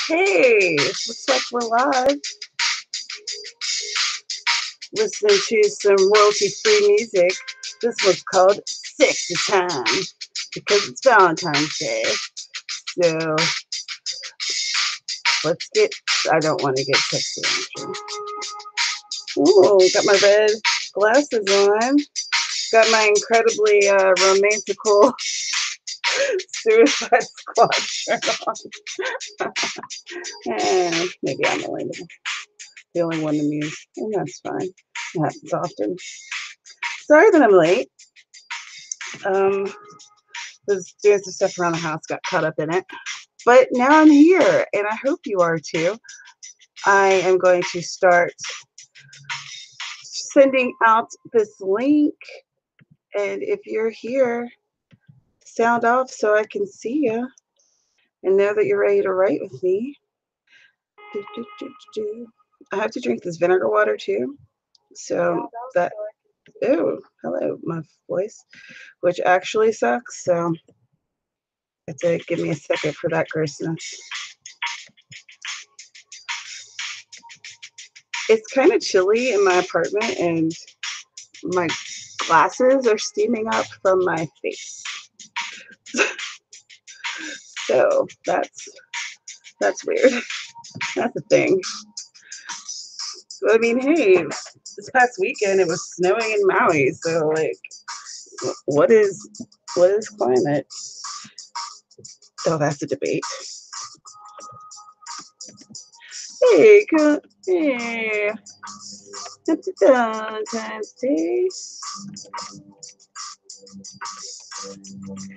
Hey, looks like we're live. Listening to some royalty-free music. This one's called Sexy Time because it's Valentine's Day. So let's get. I don't want to get sexy. Actually. Ooh, got my red glasses on. Got my incredibly romantical Suicide Squad shirt on. And maybe I'm the only one to muse, and that's fine. It happens often. Sorry that I'm late. Was doing some stuff around the house, got caught up in it. But now I'm here, and I hope you are too. I am going to start sending out this link, and if you're here, sound off so I can see you and know that you're ready to write with me. I have to drink this vinegar water too. So that, oh, hello, my voice, which actually sucks. So have to give me a second for that grossness. It's kind of chilly in my apartment, and my glasses are steaming up from my face. So that's weird. That's a thing. I mean, hey, this past weekend it was snowing in Maui, so like, what is climate? Oh, that's a debate. Hey, hey, happy Valentine's Day.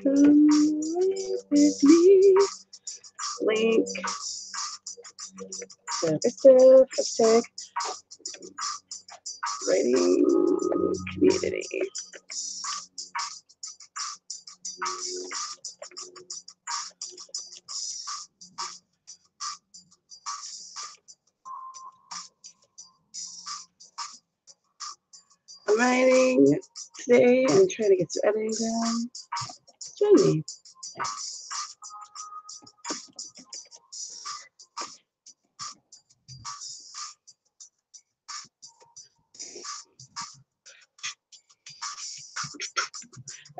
Come with me. Link. Hashtag writing community. I'm writing today and trying to get some editing done. Join me.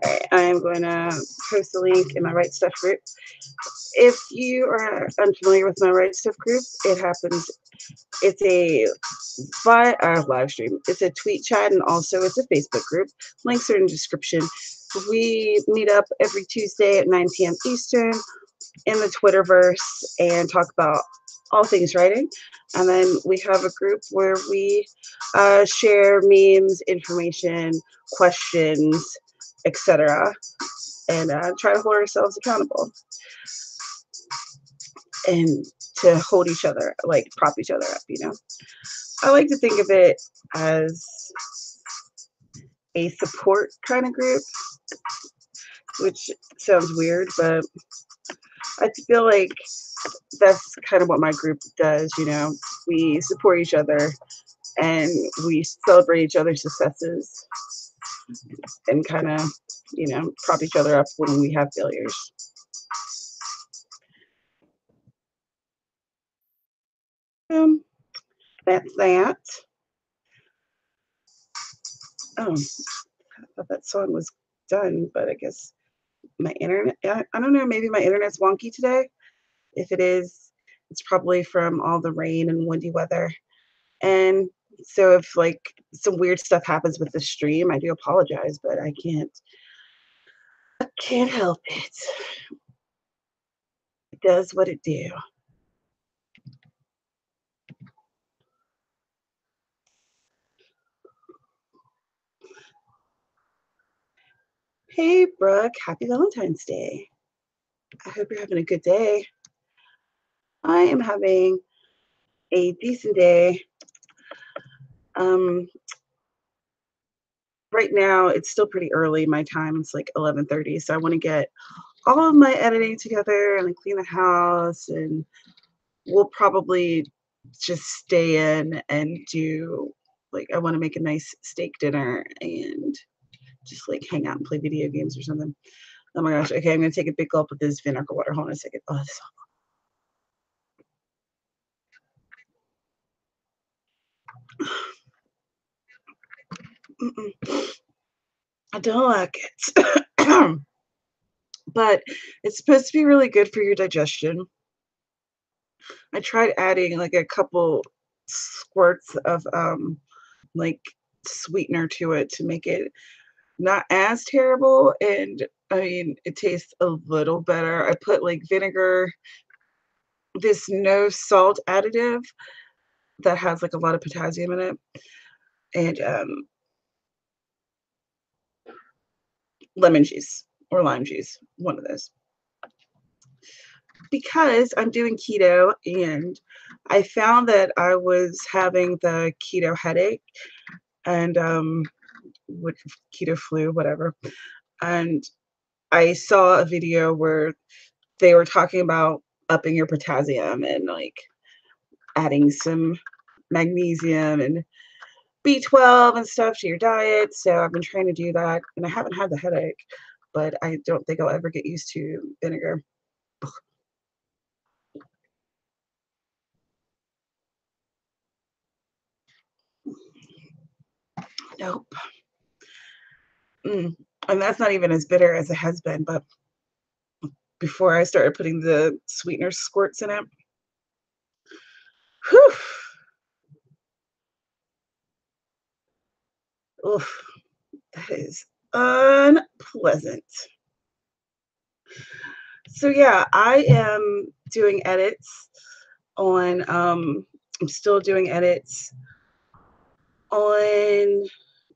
Alright, I am going to post a link in my Right Stuff group. If you are unfamiliar with my Right Stuff group, it's a live stream. It's a tweet chat, and also it's a Facebook group. Links are in the description. We meet up every Tuesday at 9 p.m. Eastern in the Twitterverse and talk about all things writing. And then we have a group where we share memes, information, questions, etc., and try to hold ourselves accountable and to hold each other, like prop each other up, you know. I like to think of it as a support kind of group, which sounds weird, but I feel like that's kind of what my group does, you know. We support each other and we celebrate each other's successes and kind of, you know, prop each other up when we have failures. That's that. Oh, I thought that song was done, but I guess my internet, I don't know, maybe my internet's wonky today. If it is, it's probably from all the rain and windy weather. And so if like some weird stuff happens with the stream, I do apologize, but I can't help it. It does what it do. Hey, Brooke, happy Valentine's Day. I hope you're having a good day. I am having a decent day. Right now it's still pretty early. My time it's like 11:30, so I want to get all of my editing together and clean the house, and we'll probably just stay in and do like I want to make a nice steak dinner and just like hang out and play video games or something. Oh my gosh. Okay, I'm gonna take a big gulp of this vinegar water. Hold on a second. Oh, this Mm-mm. I don't like it. But it's supposed to be really good for your digestion. I tried adding like a couple squirts of like sweetener to it to make it not as terrible, and I mean it tastes a little better. I put like vinegar, this no salt additive that has like a lot of potassium in it, and lemon juice or lime juice, one of those. Because I'm doing keto and I found that I was having the keto headache and with keto flu, whatever. And I saw a video where they were talking about upping your potassium and like adding some magnesium and B12 and stuff to your diet. So I've been trying to do that and I haven't had the headache, but I don't think I'll ever get used to vinegar. Nope. Mm. And that's not even as bitter as it has been, but before I started putting the sweetener squirts in it, whew, oof, that is unpleasant. So yeah, I am doing edits on I'm still doing edits on,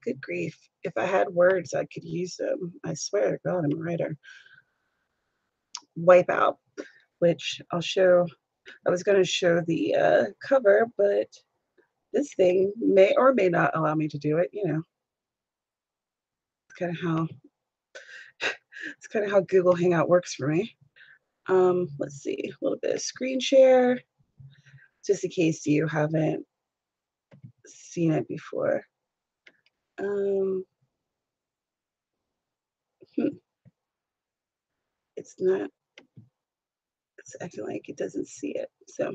good grief. If I had words I could use them. I swear to God I'm a writer. Wipeout, which I'll show. I was gonna show the cover, but this thing may or may not allow me to do it, you know. It's kind of how Google Hangout works for me. Let's see, a little bit of screen share, just in case you haven't seen it before. Um, hmm, it's not, it's acting like it doesn't see it. So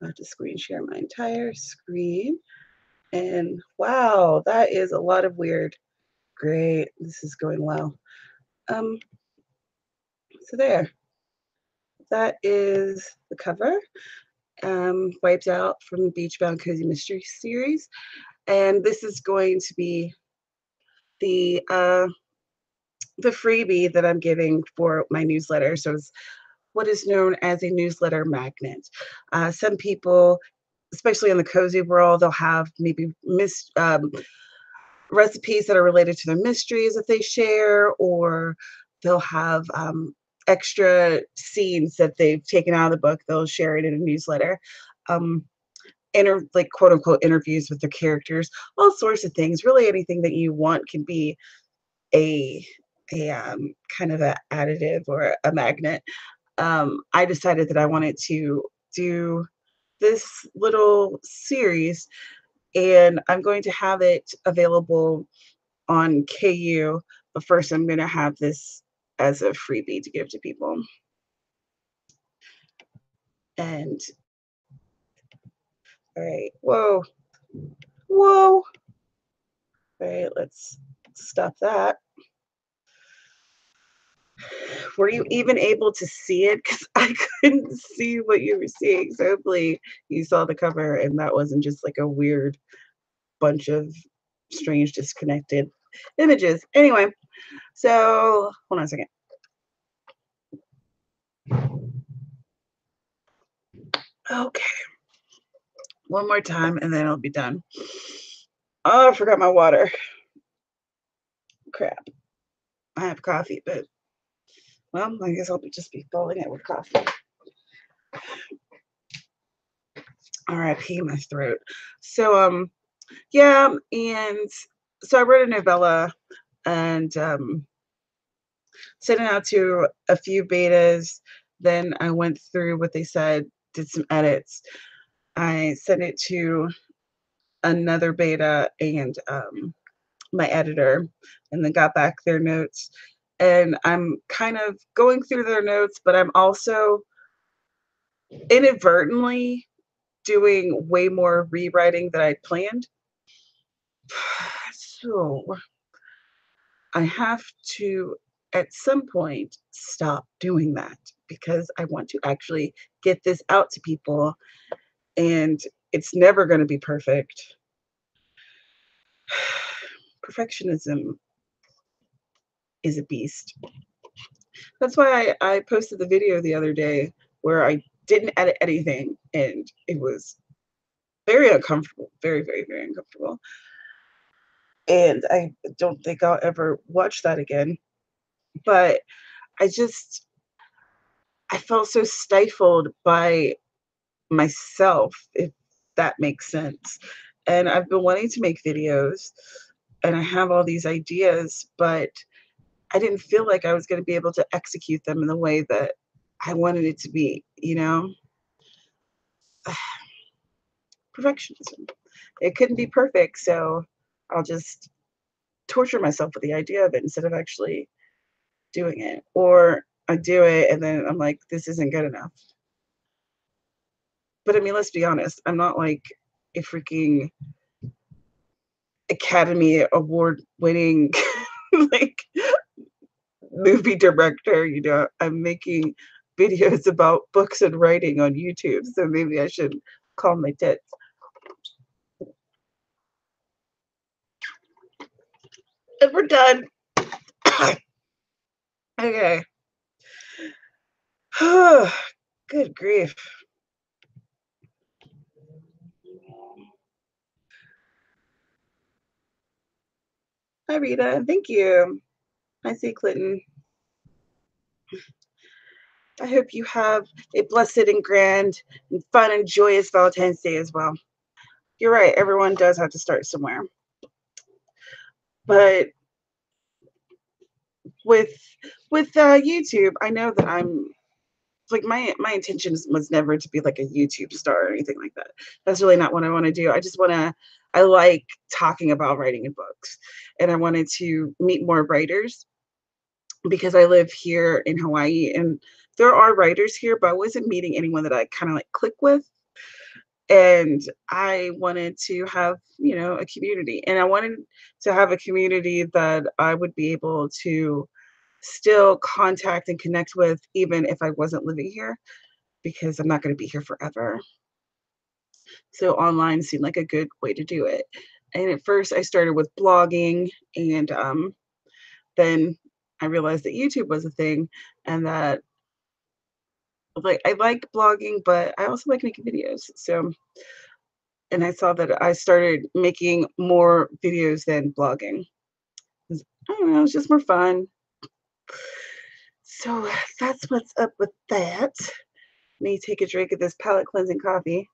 I have to screen share my entire screen. And wow, that is a lot of weird. Great, this is going well. Um, so there, that is the cover. Wiped out from the Beachbound Cozy Mystery series. And this is going to be the uh, the freebie that I'm giving for my newsletter. So it's what is known as a newsletter magnet. Some people, especially in the cozy world, they'll have maybe recipes that are related to their mysteries that they share, or they'll have extra scenes that they've taken out of the book. They'll share it in a newsletter. Um, like quote unquote interviews with their characters, all sorts of things. Really, anything that you want can be a kind of a additive or a magnet. I decided that I wanted to do this little series, and I'm going to have it available on KU. But first, I'm going to have this as a freebie to give to people. And all right, whoa, whoa. All right, let's stop that. Were you even able to see it? Because I couldn't see what you were seeing. So hopefully you saw the cover and that wasn't just like a weird bunch of strange disconnected images. Anyway, so hold on a second. Okay, one more time and then I'll be done. Oh, I forgot my water. Crap. I have coffee, but well, I guess I'll just be filling it with coffee. R.I.P. my throat. So yeah, and so I wrote a novella and sent it out to a few betas. Then I went through what they said, did some edits. I sent it to another beta and my editor, and then got back their notes. And I'm kind of going through their notes, but I'm also inadvertently doing way more rewriting than I planned. So I have to, at some point, stop doing that because I want to actually get this out to people, and it's never going to be perfect. Perfectionism is a beast. That's why I posted the video the other day where I didn't edit anything, and it was very uncomfortable, very, very, very uncomfortable. And I don't think I'll ever watch that again. But I just, I felt so stifled by myself, if that makes sense. And I've been wanting to make videos and I have all these ideas, but I didn't feel like I was going to be able to execute them in the way that I wanted it to be, you know? Perfectionism. It couldn't be perfect, so I'll just torture myself with the idea of it instead of actually doing it. Or I do it and then I'm like, this isn't good enough. But I mean, let's be honest, I'm not like a freaking Academy Award winning like movie director, you know. I'm making videos about books and writing on YouTube, so maybe I should calm my tits. And we're done. Okay. Good grief. Hi, Rita. Thank you. I see Clinton. I hope you have a blessed and grand and fun and joyous Valentine's Day as well. You're right. Everyone does have to start somewhere. But with YouTube, I know that I'm like my intentions was never to be like a YouTube star or anything like that. That's really not what I want to do. I just want to. I like talking about writing in books, and I wanted to meet more writers because I live here in Hawaii, and there are writers here, but I wasn't meeting anyone that I kind of like click with. And I wanted to have, you know, a community, and I wanted to have a community that I would be able to still contact and connect with even if I wasn't living here, because I'm not going to be here forever. So online seemed like a good way to do it. And at first I started with blogging, and then I realized that YouTube was a thing, and that like I like blogging, but I also like making videos. So and I saw that I started making more videos than blogging. I don't know, it's just more fun. So that's what's up with that. Let me take a drink of this palate cleansing coffee.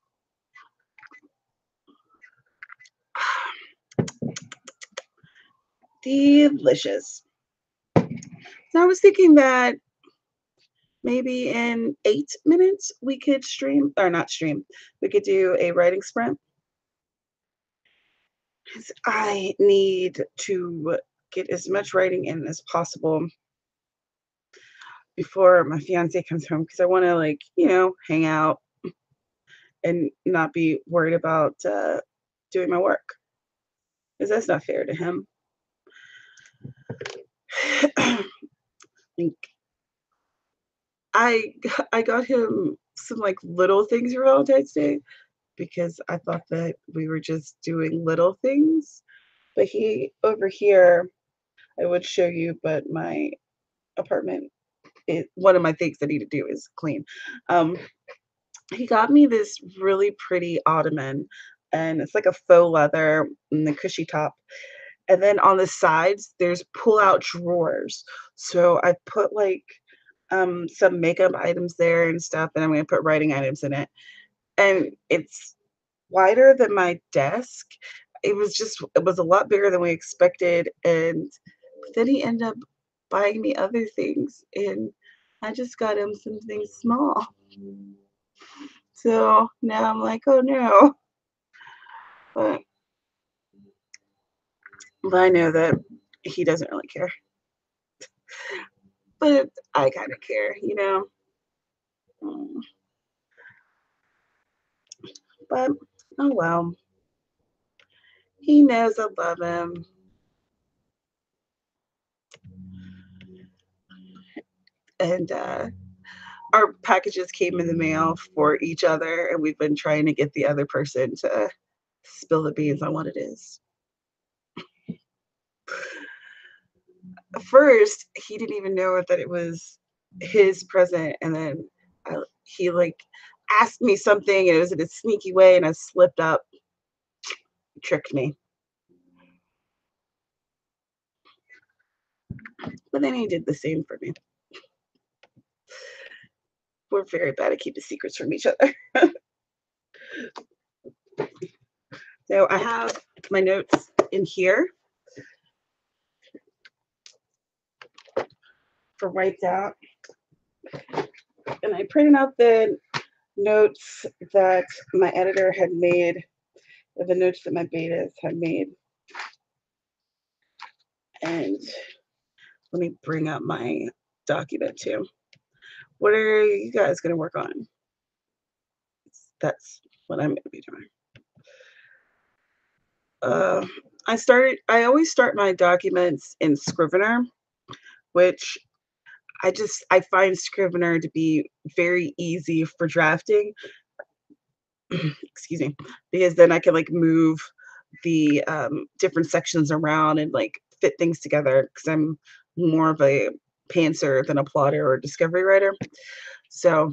Delicious. So I was thinking that maybe in 8 minutes we could stream, or not stream, we could do a writing sprint. 'Cause I need to get as much writing in as possible before my fiance comes home because I want to, like, you know, hang out and not be worried about doing my work because that's not fair to him. Like, I got him some like little things for Valentine's Day because I thought that we were just doing little things. But he over here, I would show you, but my apartment is one of my things I need to do is clean. Um, he got me this really pretty ottoman, and it's like a faux leather and the cushy top. And then on the sides, there's pull-out drawers. So I put like some makeup items there and stuff, and I'm gonna put writing items in it. And it's wider than my desk. It was a lot bigger than we expected, and then he ended up buying me other things, and I just got him something small. So now I'm like, oh no. But I know that he doesn't really care. But I kind of care, you know. Mm, But oh well. He knows I love him. And our packages came in the mail for each other, and we've been trying to get the other person to spill the beans on what it is. First, he didn't even know that it was his present, and then he like asked me something, and it was in a sneaky way, and I slipped up, tricked me. But then he did the same for me. We're very bad at keeping secrets from each other. So I have my notes in here for wiped out, and I printed out the notes that my editor had made, or the notes that my betas had made. And let me bring up my document too. What are you guys going to work on? That's what I'm going to be doing. Uh, I always start my documents in Scrivener, which I find Scrivener to be very easy for drafting. Excuse me, because then I can like move the different sections around and like fit things together because I'm more of a pantser than a plotter or a discovery writer. So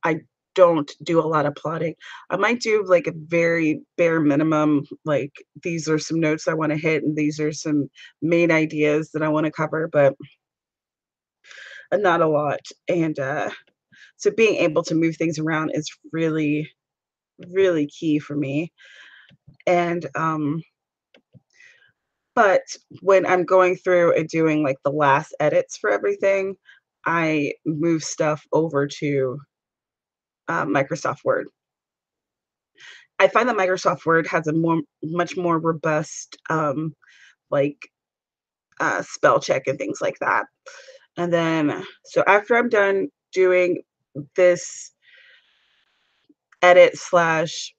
I don't do a lot of plotting. I might do like a very bare minimum, like these are some notes I want to hit and these are some main ideas that I want to cover, but not a lot. And so being able to move things around is really, really key for me. And but when I'm going through and doing like the last edits for everything, I move stuff over to Microsoft Word. I find that Microsoft Word has a much more robust like spell check and things like that. And then, so after I'm done doing this edit slash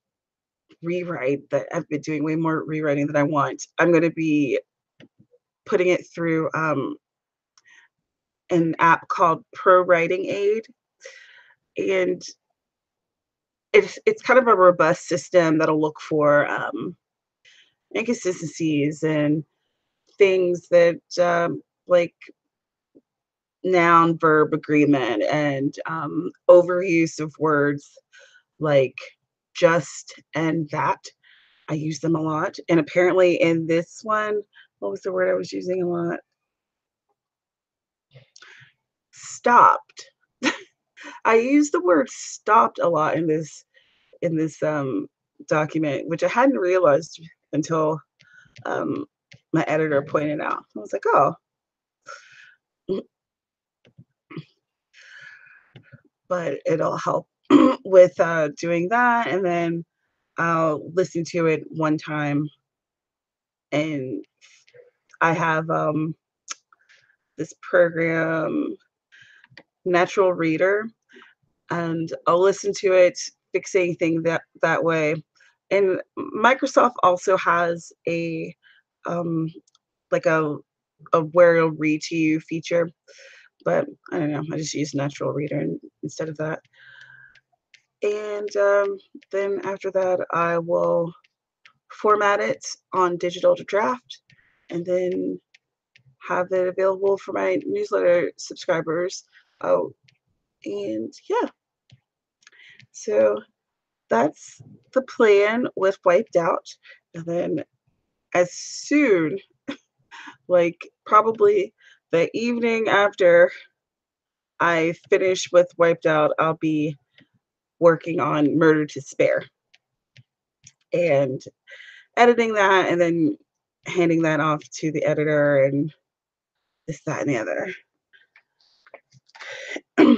rewrite that I've been doing way more rewriting than I want, I'm going to be putting it through an app called Pro Writing Aid, and it's kind of a robust system that'll look for inconsistencies and things that like noun verb agreement and overuse of words like just and that. I use them a lot. And apparently in this one, what was the word I was using a lot? Stopped. I use the word stopped a lot in this document, which I hadn't realized until um, my editor pointed out. I was like, oh, but it'll help with doing that. And then I'll listen to it one time. And I have this program, Natural Reader, and I'll listen to it, fixing things that way. And Microsoft also has a um, like a where it'll read to you feature, but I don't know. I just use Natural Reader instead of that. And then after that, I will format it on digital to draft, and then have it available for my newsletter subscribers. Oh, and yeah, so that's the plan with Wiped Out. And then as soon, like probably the evening after I finish with Wiped Out, I'll be working on Murder to Spare and editing that and then handing that off to the editor and this, that, and the other.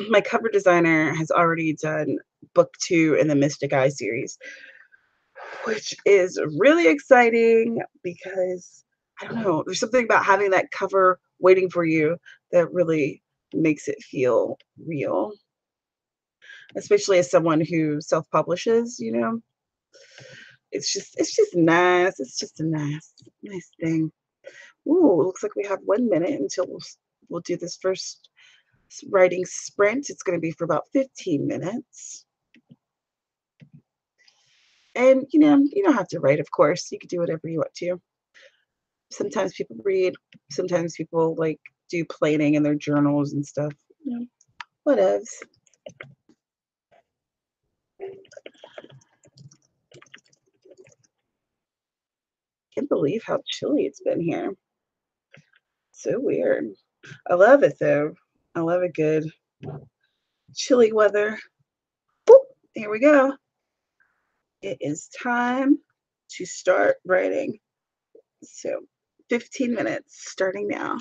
My cover designer has already done book 2 in the Mystic Eye series, which is really exciting because I don't know, there's something about having that cover waiting for you that really makes it feel real, especially as someone who self-publishes, you know. It's just nice. It's just a nice thing. Ooh, looks like we have 1 minute until we'll do this first writing sprint. It's going to be for about 15 minutes. And you don't have to write, of course. You can do whatever you want to. Sometimes people read, sometimes people like do planning in their journals and stuff. Whatevs. Can't believe how chilly it's been here. So weird. I love it though. I love a good chilly weather. Boop, here we go. It is time to start writing. So 15 minutes starting now.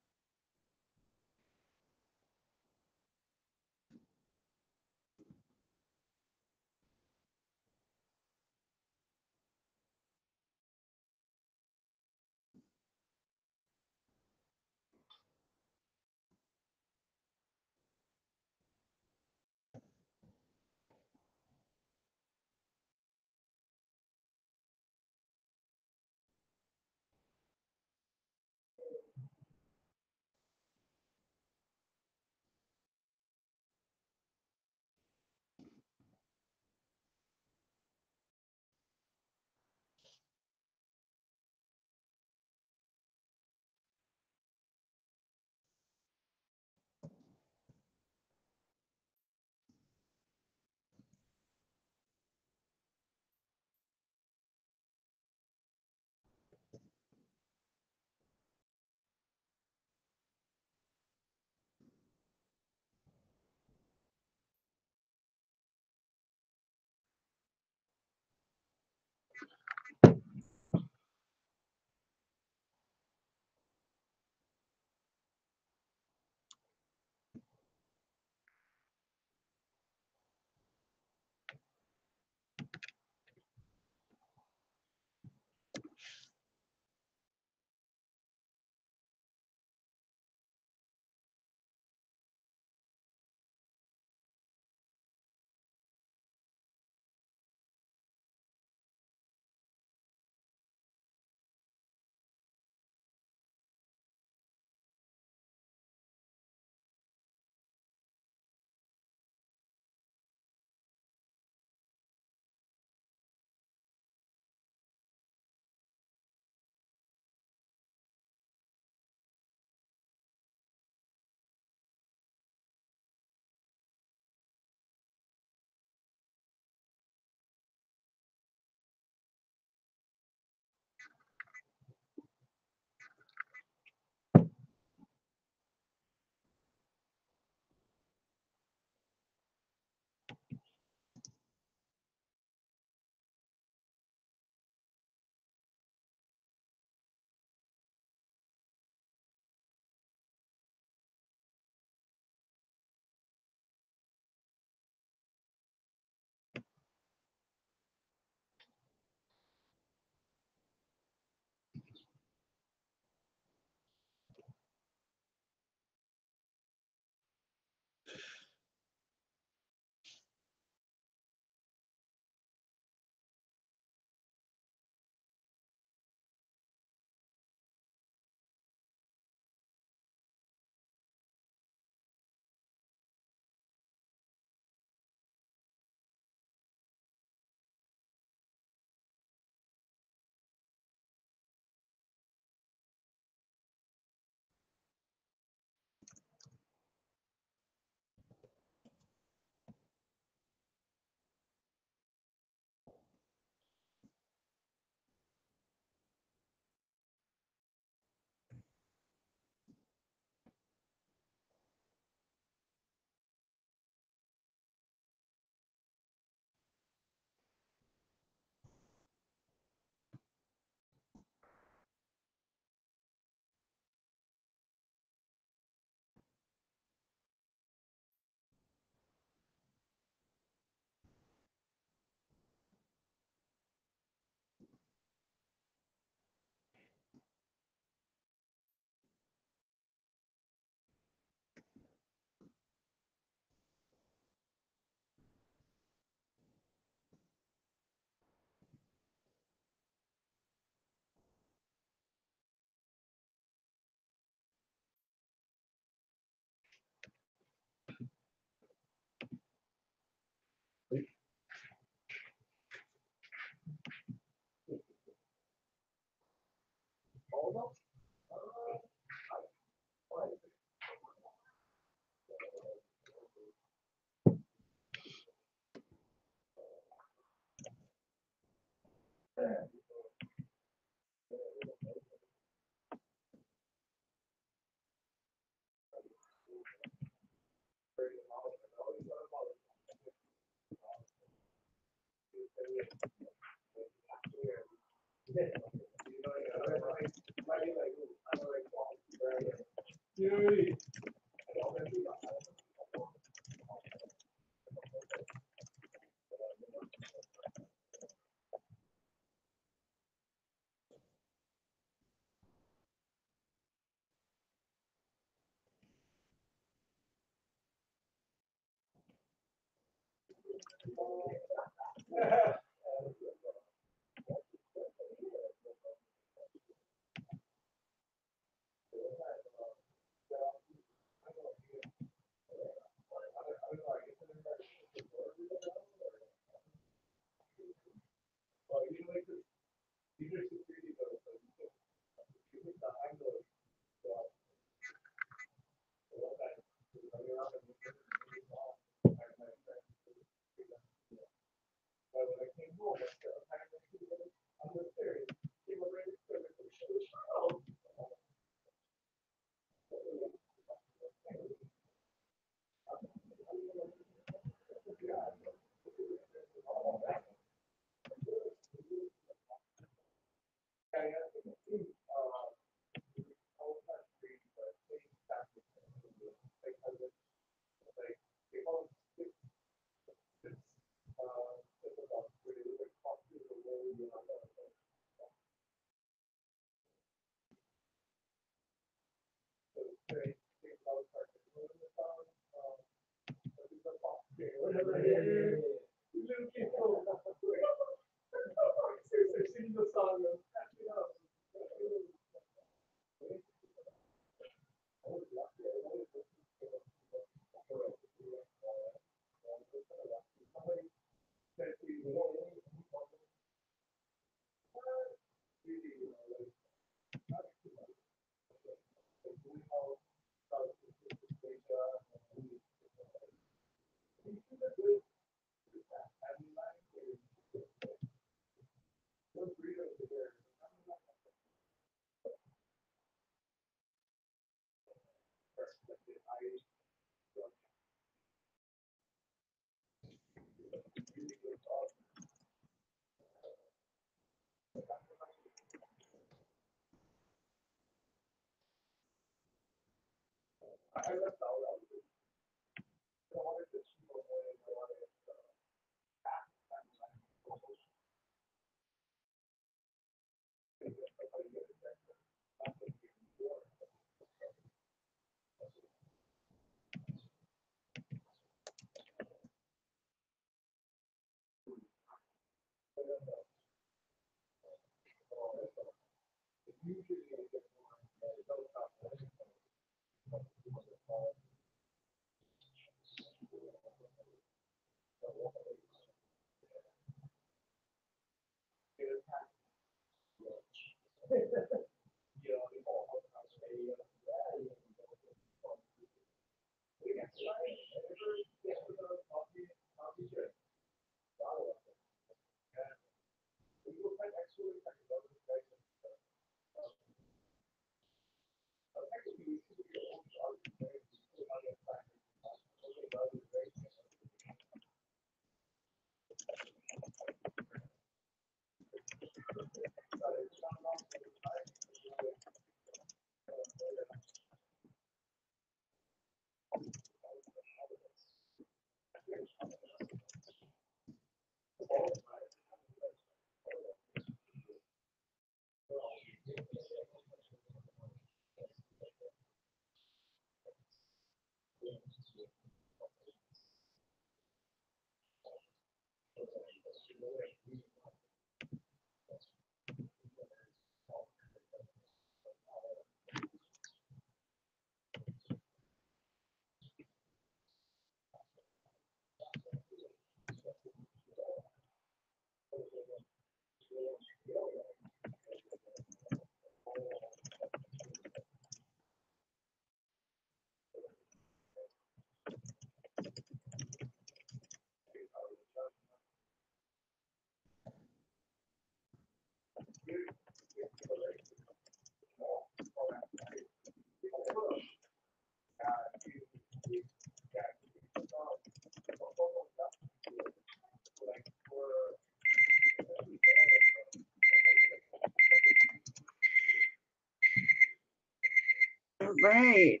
right.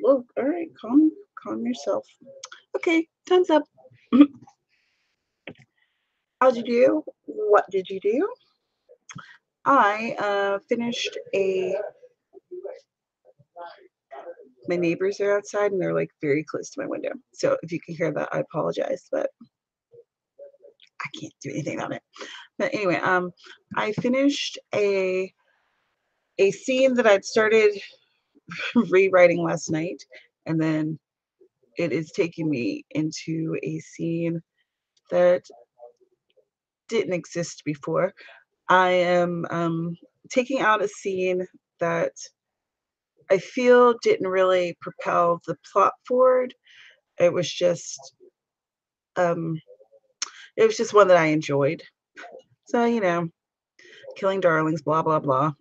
Well, all right. Calm yourself. Okay, time's up. How'd you do? What did you do? I finished a. My neighbors are outside and they're like very close to my window. So if you can hear that, I apologize, but I can't do anything about it. But anyway, I finished a scene that I'd started rewriting last night, and then it is taking me into a scene that didn't exist before. I am taking out a scene that I feel didn't really propel the plot forward. It was just um, it was just one that I enjoyed. So killing darlings, blah blah blah.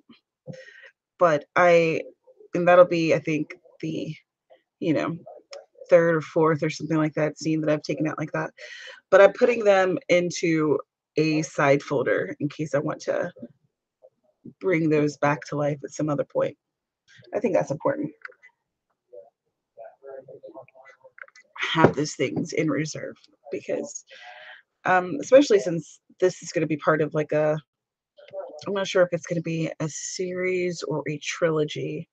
But and that'll be, I think, the you know third or fourth or something like that scene that I've taken out like that. But I'm putting them into a side folder in case I want to bring those back to life at some other point. I think that's important. Have those things in reserve because, especially since this is going to be part of like I'm not sure if it's going to be a series or a trilogy,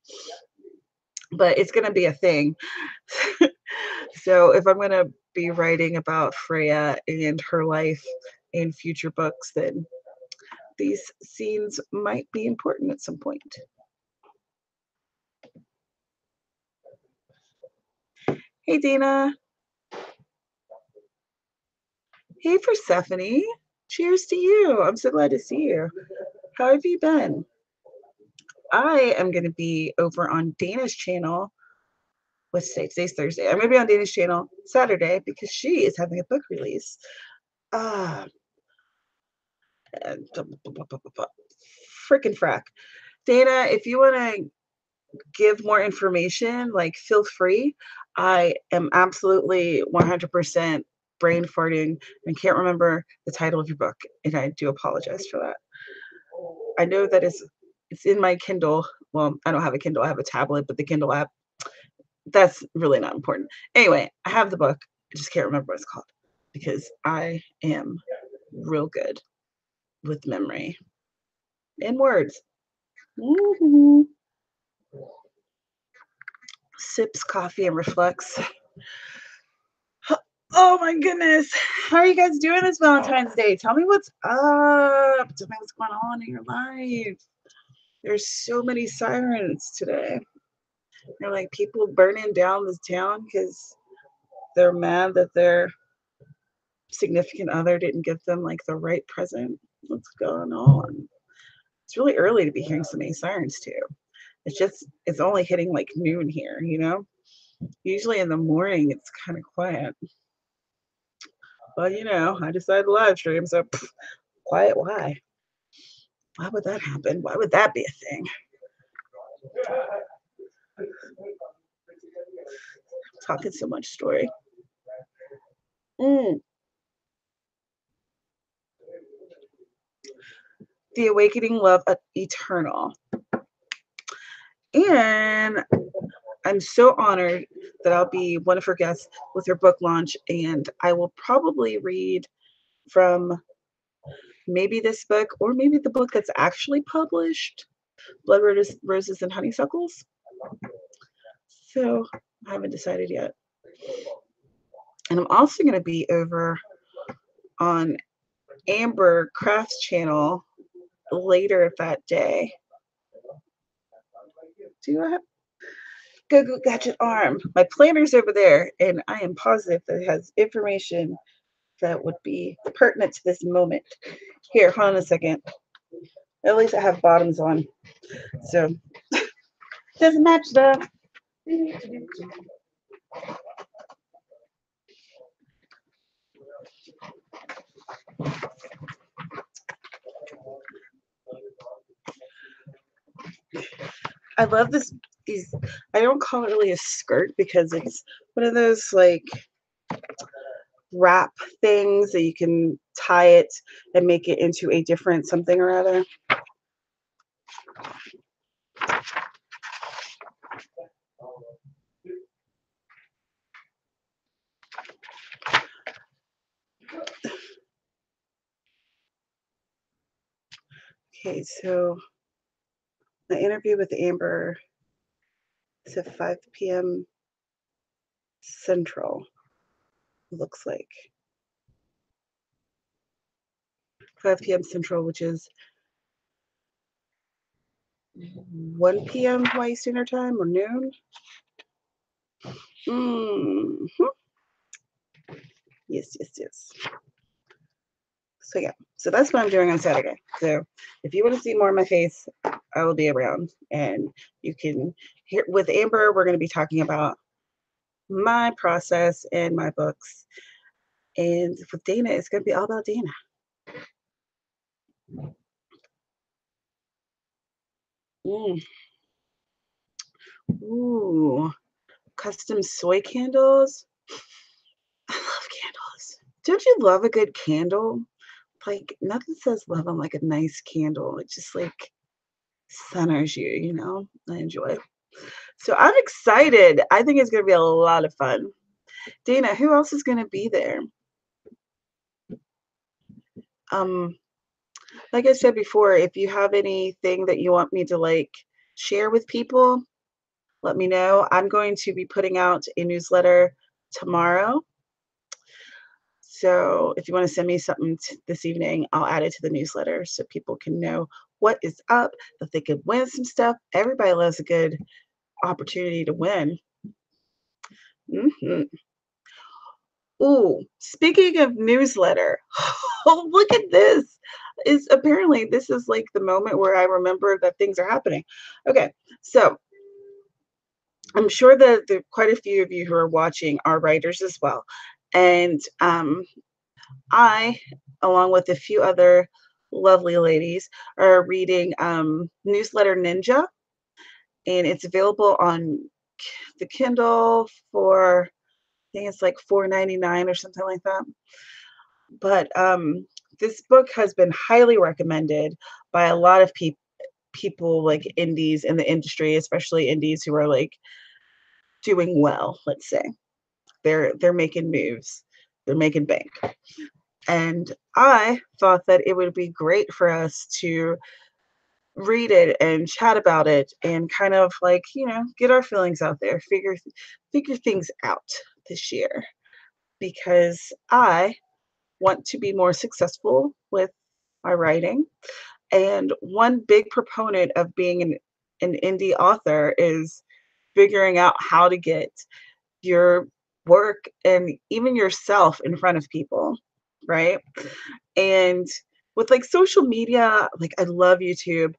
but it's going to be a thing. So if I'm going to be writing about Freya and her life in future books, then these scenes might be important at some point. Hey, Dana. Hey, Persephone. Cheers to you. I'm so glad to see you. How have you been? I am going to be over on Dana's channel. What's today? Today's Thursday. I'm going to be on Dana's channel Saturday because she is having a book release. Ah, freaking frack. Dana, if you want to give more information, like feel free. I am absolutely 100% brain farting and can't remember the title of your book, and I do apologize for that. I know that it's in my Kindle. Well, I don't have a Kindle, I have a tablet, but the Kindle app, that's really not important. Anyway, I have the book. I just can't remember what it's called because I am real good with memory and words. Mm-hmm. Sips coffee and reflects. Oh my goodness. How are you guys doing this Valentine's Day? Tell me what's up. Tell me what's going on in your life. There's so many sirens today. They're like people burning down this town because they're mad that their significant other didn't give them like the right present. What's going on? It's really early to be hearing so many sirens too. It's only hitting like noon here, Usually in the morning it's kind of quiet. But I decided to live stream, so quiet why? Why would that happen? Why would that be a thing? Talking so much story. Mm. The Awakening Love Eternal. And I'm so honored that I'll be one of her guests with her book launch, and I will probably read from maybe this book or maybe the book that's actually published, Blood Roses and Honeysuckles. So I haven't decided yet. And I'm also going to be over on Amber Craft's channel later that day. Do I have Go Gadget Arm? My planner's over there, and I am positive that it has information that would be pertinent to this moment. Here, hold on a second. At least I have bottoms on, so doesn't match the. I love these. I don't call it really a skirt because it's one of those like wrap things that you can tie it and make it into a different something or other. Okay, so the interview with Amber is at 5 p.m. Central, looks like. 5 p.m. Central, which is 1 p.m. Hawaii Standard Time or noon. Hmm. Yes, yes, yes. So yeah, so that's what I'm doing on Saturday. So if you want to see more of my face, I will be around, and you can hear with Amber. We're going to be talking about my process and my books, and with Dana, it's going to be all about Dana. Mm. Ooh, custom soy candles. I love candles. Don't you love a good candle? Like nothing says love on like a nice candle. It just like centers you, you know? I enjoy it. So I'm excited. I think it's gonna be a lot of fun. Dana, who else is gonna be there? Um, like I said before, if you have anything that you want me to like share with people, let me know. I'm going to be putting out a newsletter tomorrow. So if you want to send me something this evening, I'll add it to the newsletter so people can know what is up, that they could win some stuff. Everybody loves a good opportunity to win. Hmm. Ooh, speaking of newsletter, oh, look at this. Is apparently this is like the moment where I remember that things are happening. Okay, so I'm sure that there quite a few of you who are watching are writers as well. And I, along with a few other lovely ladies, are reading Newsletter Ninja, and it's available on the Kindle for I think it's like $4.99 or something like that. But this book has been highly recommended by a lot of people like indies in the industry, especially indies who are like doing well. Let's say they're making moves, they're making bank. And I thought that it would be great for us to read it and chat about it and kind of like, get our feelings out there, figure things out this year because I want to be more successful with my writing. And one big proponent of being an indie author is figuring out how to get your work and even yourself in front of people, right? And with like social media, like I love YouTube.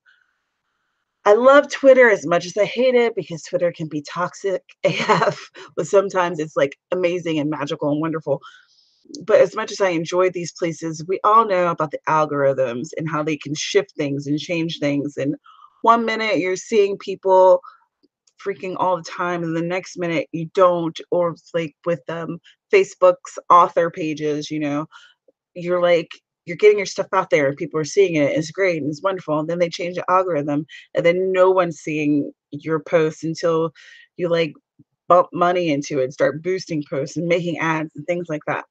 I love Twitter as much as I hate it because Twitter can be toxic AF, but sometimes it's like amazing and magical and wonderful. But as much as I enjoy these places, we all know about the algorithms and how they can shift things and change things. And one minute you're seeing people freaking all the time, and the next minute you don't. Or it's like with Facebook's author pages, you're like you're getting your stuff out there and people are seeing it. It's great and it's wonderful. And then they change the algorithm, and then no one's seeing your posts until you like bump money into it, start boosting posts and making ads and things like that.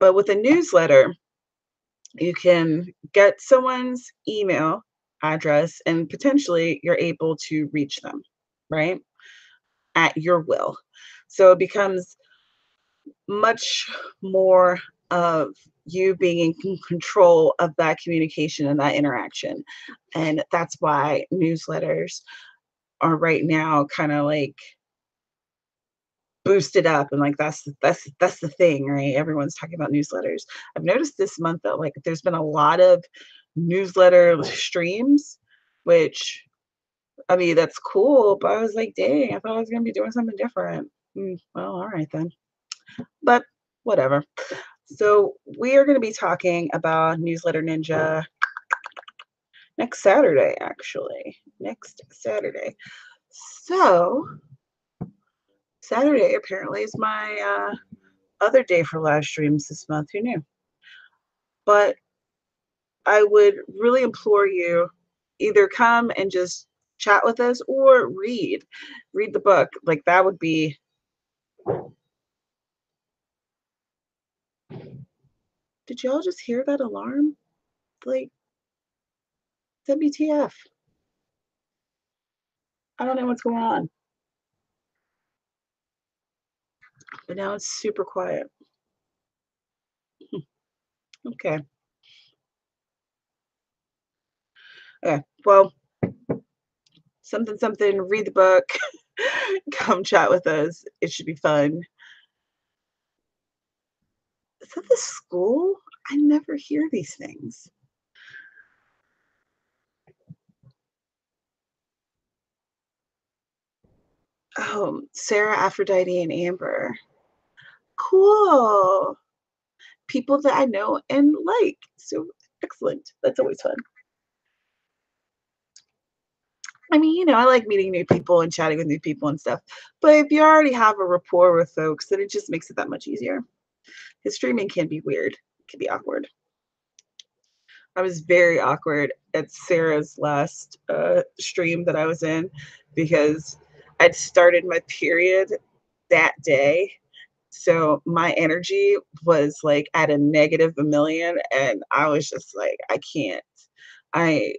But with a newsletter, you can get someone's email address and potentially you're able to reach them, right? At your will. So it becomes much more of you being in control of that communication and that interaction. And that's why newsletters are right now kind of like boosted up, and like that's the thing, right? Everyone's talking about newsletters. I've noticed this month that like there's been a lot of newsletter streams, which I mean that's cool, but I was like, dang, I thought I was gonna be doing something different. Well, all right then. But whatever. So we are going to be talking about Newsletter Ninja next Saturday, actually. Next Saturday. So Saturday apparently is my other day for live streams this month. Who knew? But I would really implore you either come and just chat with us or read the book. Like that would be. Did y'all just hear that alarm? Like WTF? I don't know what's going on, but now it's super quiet. Okay. Okay. Well, something, something, read the book, come chat with us. It should be fun. Is that the school? I never hear these things. Oh, Sarah, Aphrodite, and Amber. Cool. People that I know and like. So excellent. That's always fun. I mean, I like meeting new people and chatting with new people and stuff. But if you already have a rapport with folks, then it just makes it that much easier. Because streaming can be weird, it can be awkward. I was very awkward at Sarah's last stream that I was in because I'd started my period that day. So my energy was like at a negative a million, and I was just like, I can't. I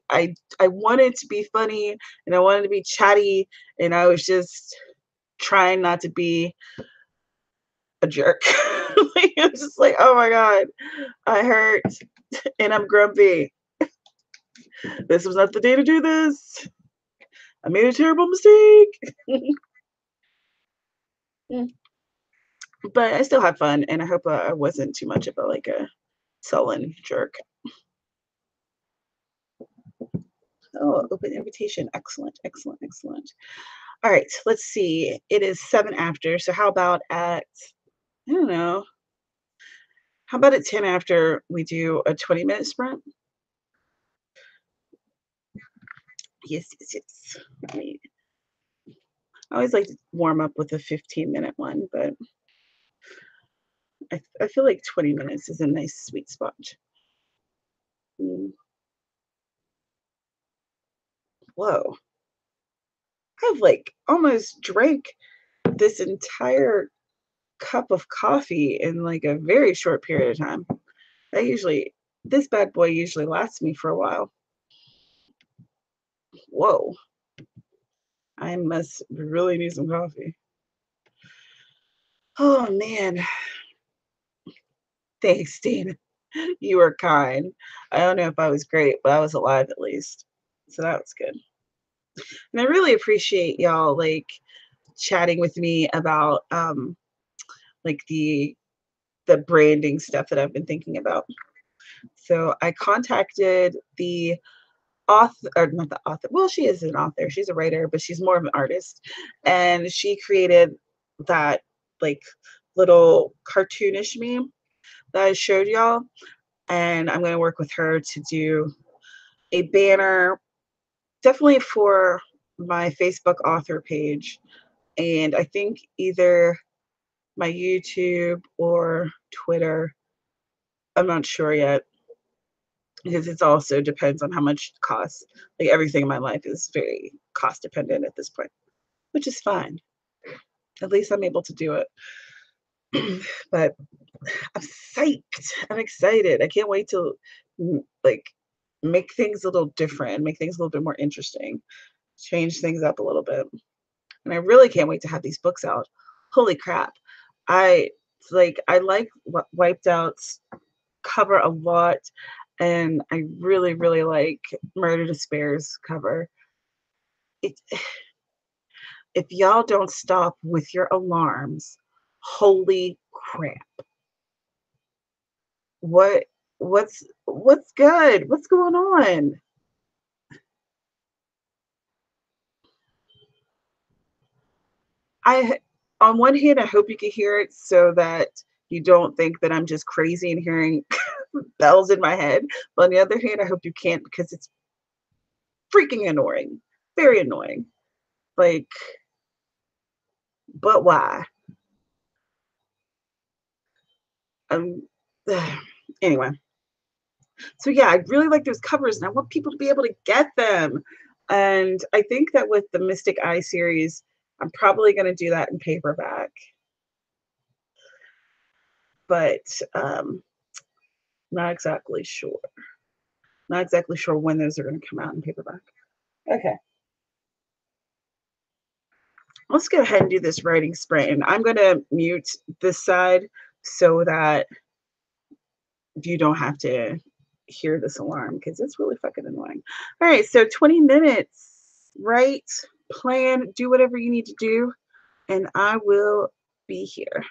wanted to be funny and I wanted to be chatty, and I was just trying not to be a jerk. Like, I was just like, oh my God, I hurt and I'm grumpy. This was not the day to do this. I made a terrible mistake. But I still had fun, and I hope I wasn't too much of a like a sullen jerk. Oh, open invitation. Excellent, excellent, excellent. All right, let's see. It is 7 after. So how about at, I don't know, how about at 10 after we do a 20-minute sprint? Yes, yes, yes. I always like to warm up with a 15-minute one, but I feel like 20 minutes is a nice sweet spot. Mm, whoa. I've like almost drank this entire cup of coffee in like a very short period of time. I usually, this bad boy usually lasts me for a while. Whoa. I must really need some coffee. Oh man. Thanks, Dean. You were kind. I don't know if I was great, but I was alive at least. So that was good. And I really appreciate y'all like chatting with me about like the branding stuff that I've been thinking about. So I contacted the author, or not the author. Well, she is an author. She's a writer, but she's more of an artist. And she created that like little cartoonish meme that I showed y'all. And I'm going to work with her to do a banner, definitely for my Facebook author page. And I think either my YouTube or Twitter. I'm not sure yet because it also depends on how much it costs. Like everything in my life is very cost dependent at this point, which is fine. At least I'm able to do it. But I'm psyched. I'm excited. I can't wait to like make things a little different, make things a little bit more interesting, change things up a little bit. And I really can't wait to have these books out. Holy crap. I I like Wiped Out's cover a lot, and I really, really like Murder Despair's cover. It, if y'all don't stop with your alarms, holy crap. What what's good? What's going on? I on one hand, I hope you can hear it so that you don't think that I'm just crazy and hearing bells in my head. But on the other hand, I hope you can't because it's freaking annoying. Very annoying. Like, but why? Um anyway. So yeah, I really like those covers and I want people to be able to get them. And I think that with the Mystic Eye series, I'm probably going to do that in paperback. But not exactly sure. Not exactly sure when those are going to come out in paperback. Okay, let's go ahead and do this writing spray. And I'm going to mute this side so that you don't have to hear this alarm because it's really fucking annoying. All right, so 20 minutes. Write, plan, do whatever you need to do, and I will be here.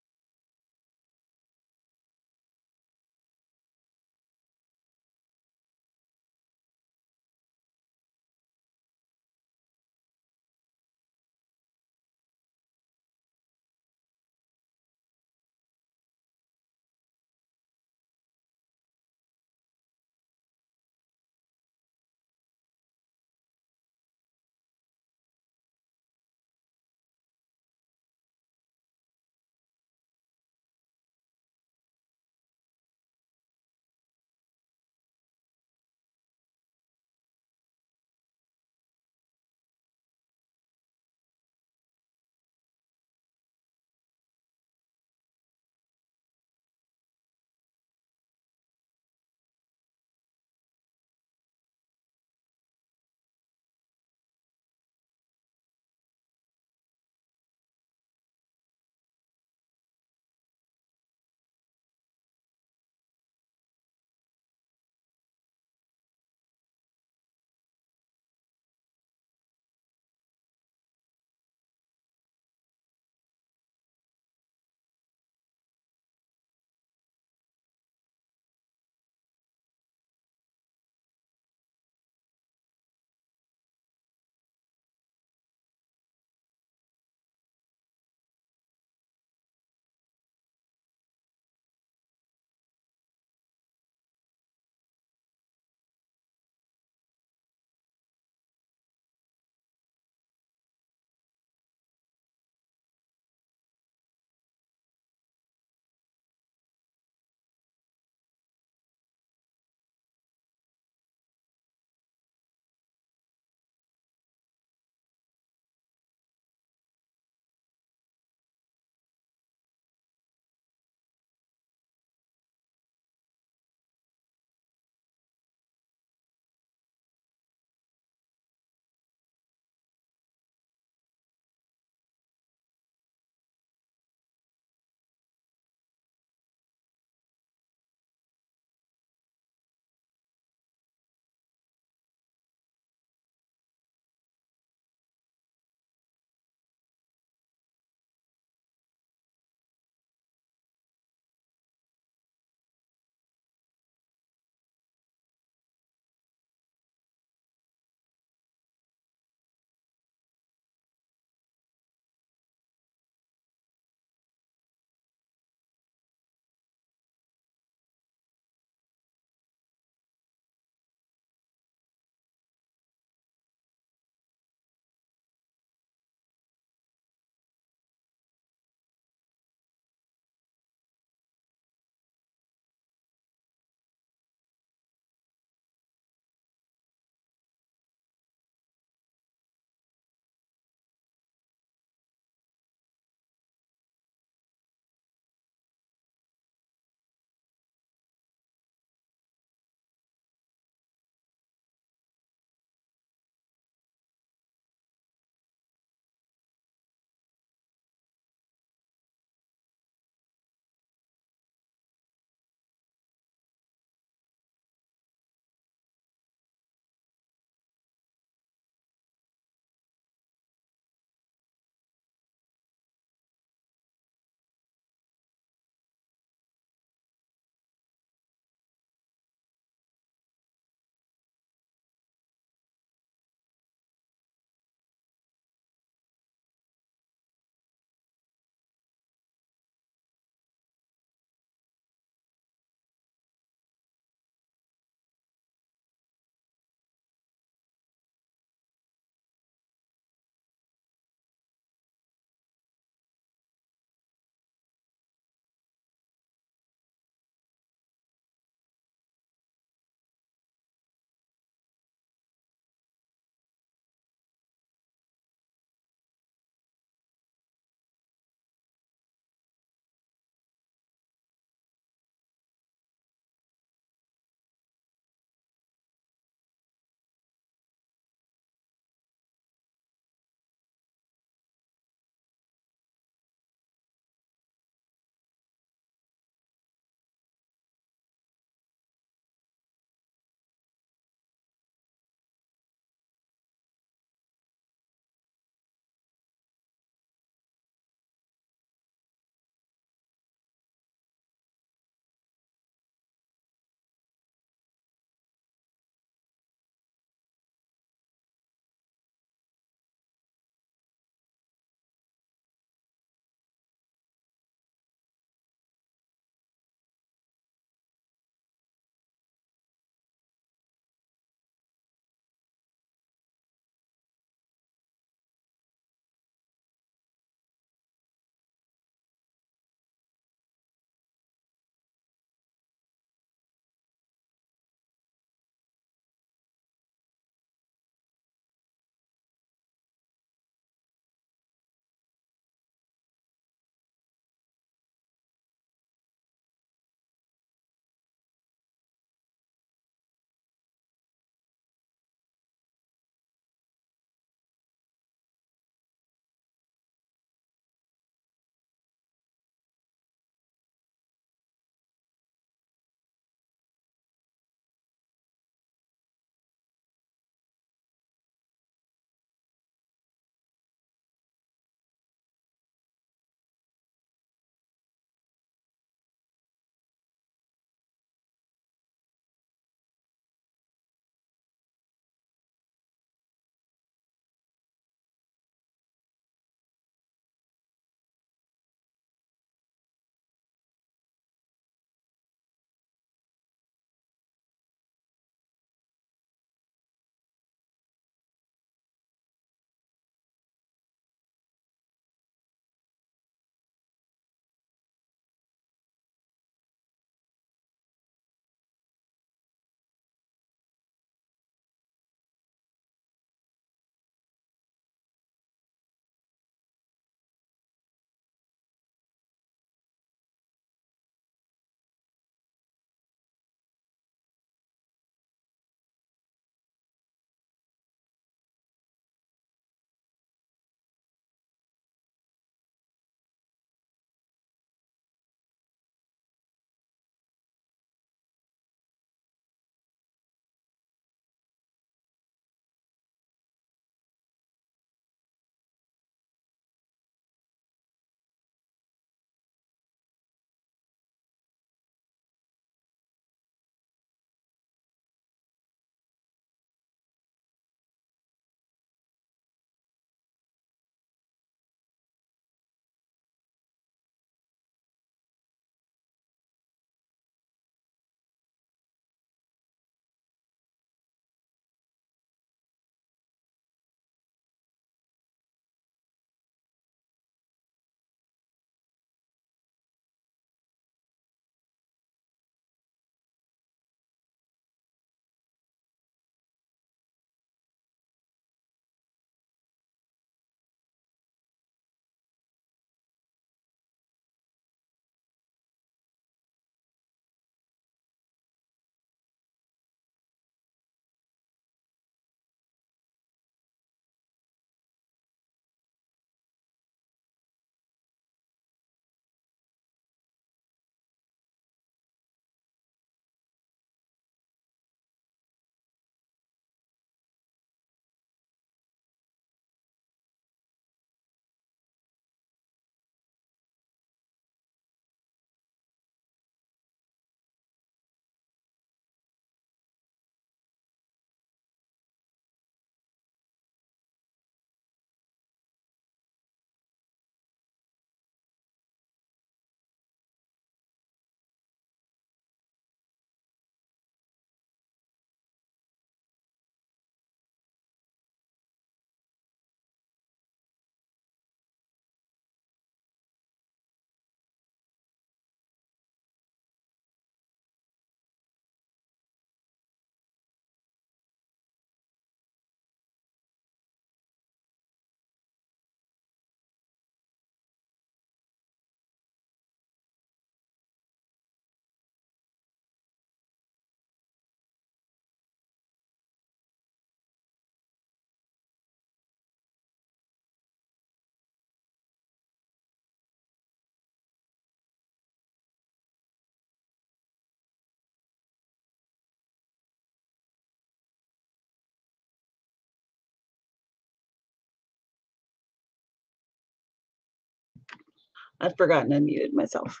I've forgotten I muted myself.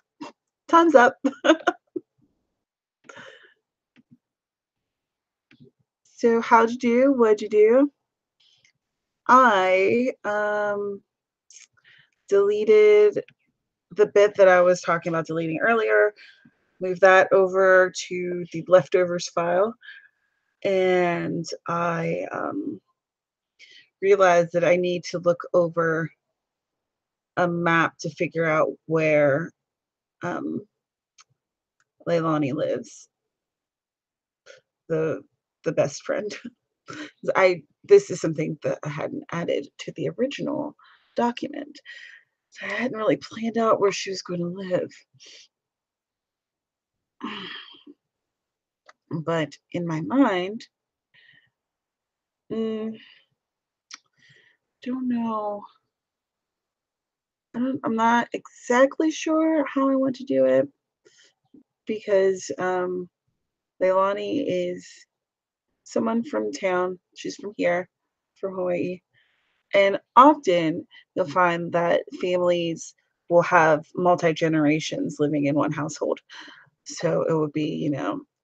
Time's up. So how'd you do? What'd you do? I deleted the bit that I was talking about deleting earlier, moved that over to the leftovers file, and I realized that I need to look over a map to figure out where um, Leilani lives, the the best friend. I This is something that I hadn't added to the original document. So I hadn't really planned out where she was going to live. But in my mind, mm, don't know. I'm not exactly sure how I want to do it because Leilani is someone from town. She's from here, from Hawaii. And often you'll find that families will have multi generations living in one household. So it would be,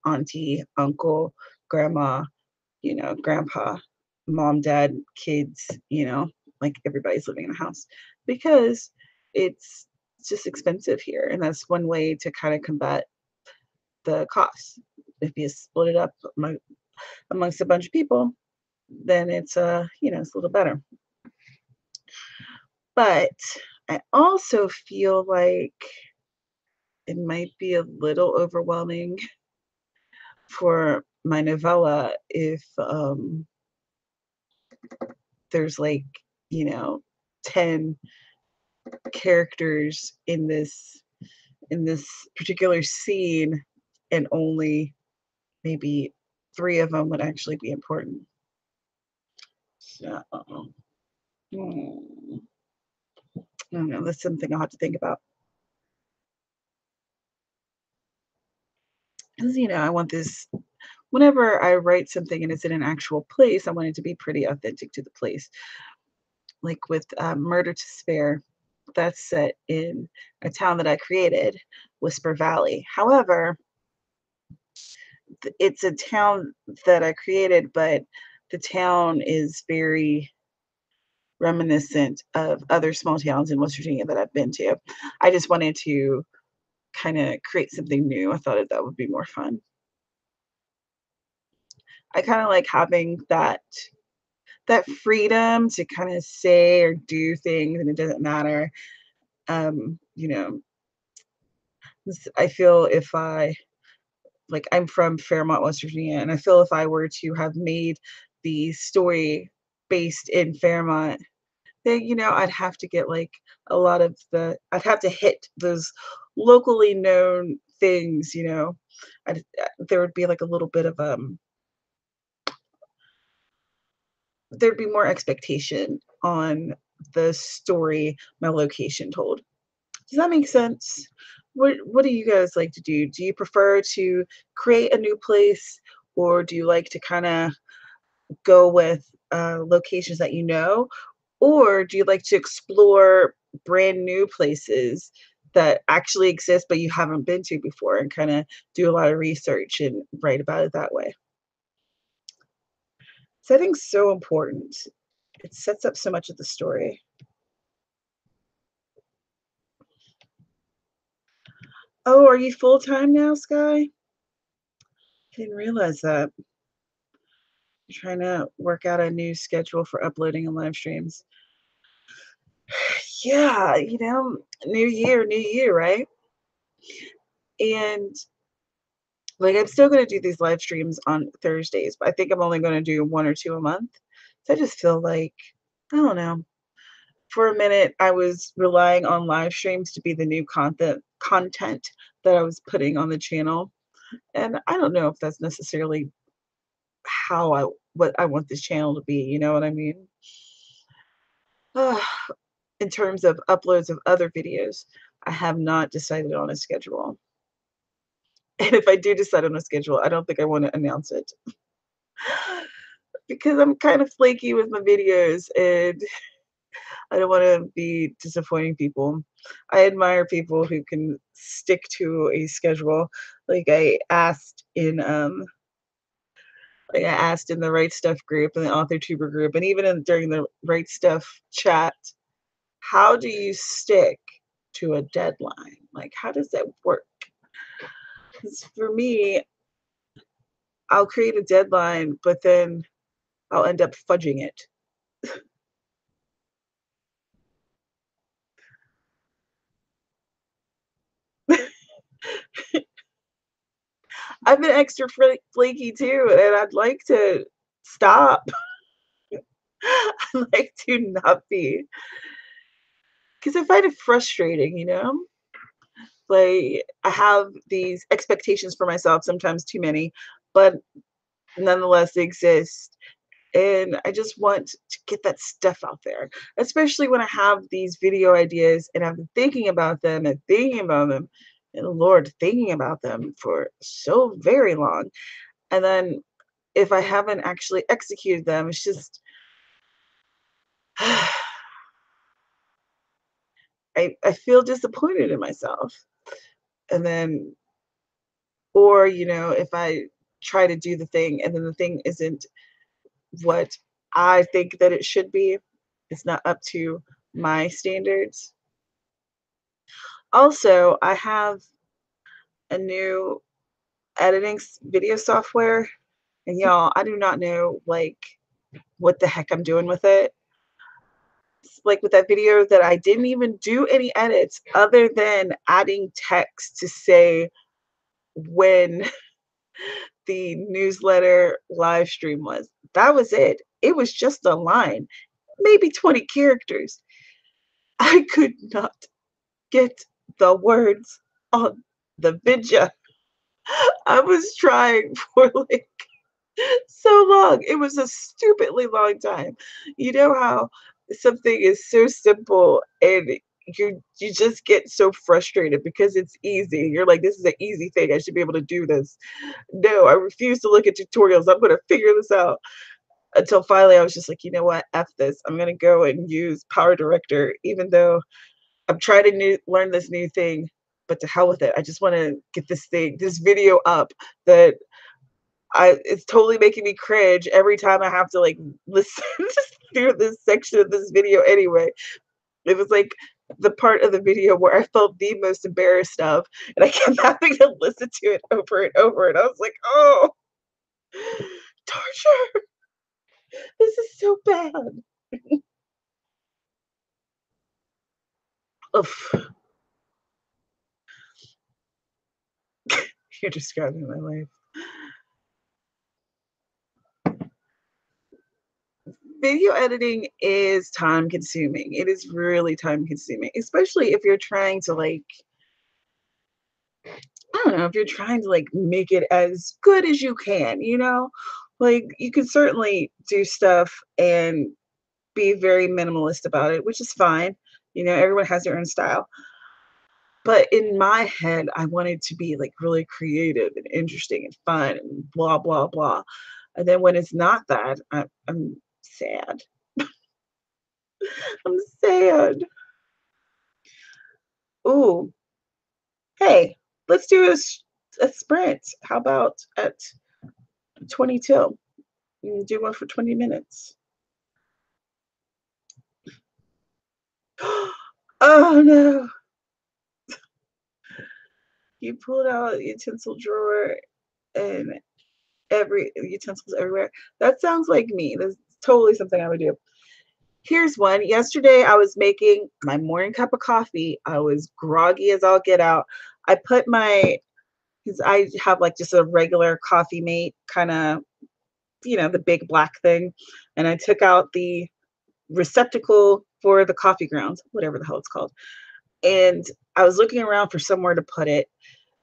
auntie, uncle, grandma, grandpa, mom, dad, kids, like everybody's living in a house because it's just expensive here. And that's one way to kind of combat the costs. If you split it up amongst a bunch of people, then it's it's a little better. But I also feel like it might be a little overwhelming for my novella if there's like, you know, 10 characters in this particular scene and only maybe 3 of them would actually be important. So, hmm, I don't know, that's something I'll have to think about. 'Cause, I want this whenever I write something and it's in an actual place, I want it to be pretty authentic to the place. Like with Murder to Spare, that's set in a town that I created, Whisper Valley. However, it's a town that I created, but the town is very reminiscent of other small towns in West Virginia that I've been to. I just wanted to kind of create something new. I thought that would be more fun. I kind of like having that freedom to kind of say or do things and it doesn't matter. Um, you know, I feel if I like I'm from Fairmont, West Virginia, and I feel if I were to have made the story based in Fairmont, then I'd have to get like I'd have to hit those locally known things. There would be like a little bit of there'd be more expectation on the story my location told. Does that make sense? What do you guys like to do? Do you prefer to create a new place or do you like to kind of go with locations that you know? Or do you like to explore brand new places that actually exist but you haven't been to before and kind of do a lot of research and write about it that way? Setting's so important. It sets up so much of the story. Oh, are you full time now, Sky? I didn't realize that. You're trying to work out a new schedule for uploading and live streams. Yeah, new year, right? And like I'm still gonna do these live streams on Thursdays, but I think I'm only gonna do 1 or 2 a month. So I just feel like, I don't know. For a minute, I was relying on live streams to be the new content that I was putting on the channel. And I don't know if that's necessarily how what I want this channel to be, you know what I mean? In terms of uploads of other videos, I have not decided on a schedule. And if I do decide on a schedule, I don't think I want to announce it because I'm kind of flaky with my videos and I don't want to be disappointing people. I admire people who can stick to a schedule. Like I asked in the Right Stuff group and the Author Tuber group, and even during the Right Stuff chat, how do you stick to a deadline? Like, how does that work? 'Cause for me, I'll create a deadline, but then I'll end up fudging it. I've been extra flaky too, and I'd like to stop. I'd like to not be, because I find it frustrating, you know? Like, I have these expectations for myself, sometimes too many, but nonetheless they exist. And I just want to get that stuff out there, especially when I have these video ideas and I've been thinking about them and thinking about them, and Lord, thinking about them for so very long. And then if I haven't actually executed them, it's just I feel disappointed in myself. And then, or, if I try to do the thing and then the thing isn't what I think that it should be, it's not up to my standards. Also, I have a new video software, and y'all, I do not know like what the heck I'm doing with it. Like with that video that I didn't even do any edits other than adding text to say when the newsletter live stream was. That was it. It was just a line, maybe 20 characters. I could not get the words on the video. I was trying for like so long. It was a stupidly long time. You know how something is so simple and you just get so frustrated because it's easy. You're like, this is an easy thing. I should be able to do this. No, I refuse to look at tutorials. I'm gonna figure this out. Until finally I was just like, you know what? F this. I'm gonna go and use Power Director, even though I'm trying to learn this new thing, but to hell with it. I just want to get this video up that it's totally making me cringe every time I have to like listen through this section of this video anyway. It was like the part of the video where I felt the most embarrassed of, and I kept having to listen to it over and over, and I was like, oh, torture. This is so bad. Oof, you're describing my life. Video editing is time consuming. It is really time consuming, especially if you're trying to like, I don't know, if you're trying to like make it as good as you can, you know? Like you can certainly do stuff and be very minimalist about it, which is fine. Everyone has their own style. But in my head, I wanted to be like really creative and interesting and fun and blah, blah, blah. And then when it's not that, I'm sad. I'm sad. Ooh, hey, let's do a sprint. How about at 22? Do one for 20 minutes. Oh no, you pulled out a utensil drawer and every utensils everywhere. That sounds like me. That's totally something I would do. Here's one. Yesterday I was making my morning cup of coffee. I was groggy as all get out. I put my, because I have like just a regular coffee mate, kind of, the big black thing. And I took out the receptacle for the coffee grounds, whatever the hell it's called. And I was looking around for somewhere to put it.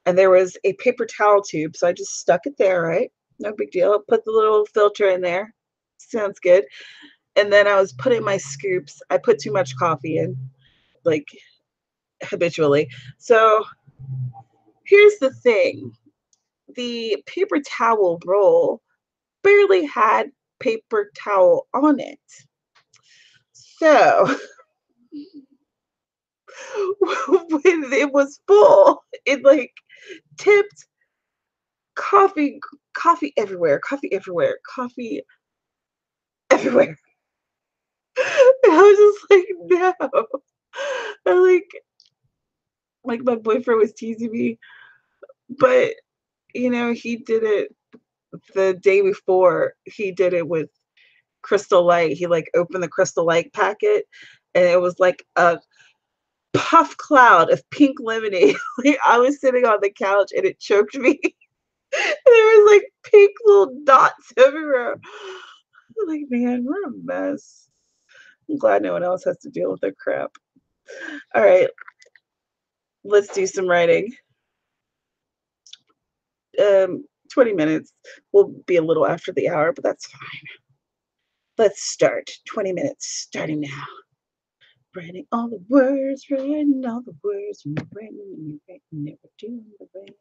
And there was a paper towel tube. So I just stuck it there, right? No big deal. Put the little filter in there. Sounds good. And then I was putting my scoops. I put too much coffee in, like habitually. So here's the thing, the paper towel roll barely had paper towel on it. So when it was full, it like tipped coffee, coffee everywhere, coffee everywhere. And I was just like, no. I like my boyfriend was teasing me, but he did it the day before. He did it with Crystal Light. He like opened the Crystal Light packet, and it was like a puff cloud of pink lemonade. Like I was sitting on the couch and it choked me. There was like pink little dots everywhere. I'm like, man, we're a mess. I'm glad no one else has to deal with their crap. All right, let's do some writing. 20 minutes. Will be a little after the hour, but that's fine. Let's start. 20 minutes starting now. Writing all the words, writing all the words, writing, never doing the writing.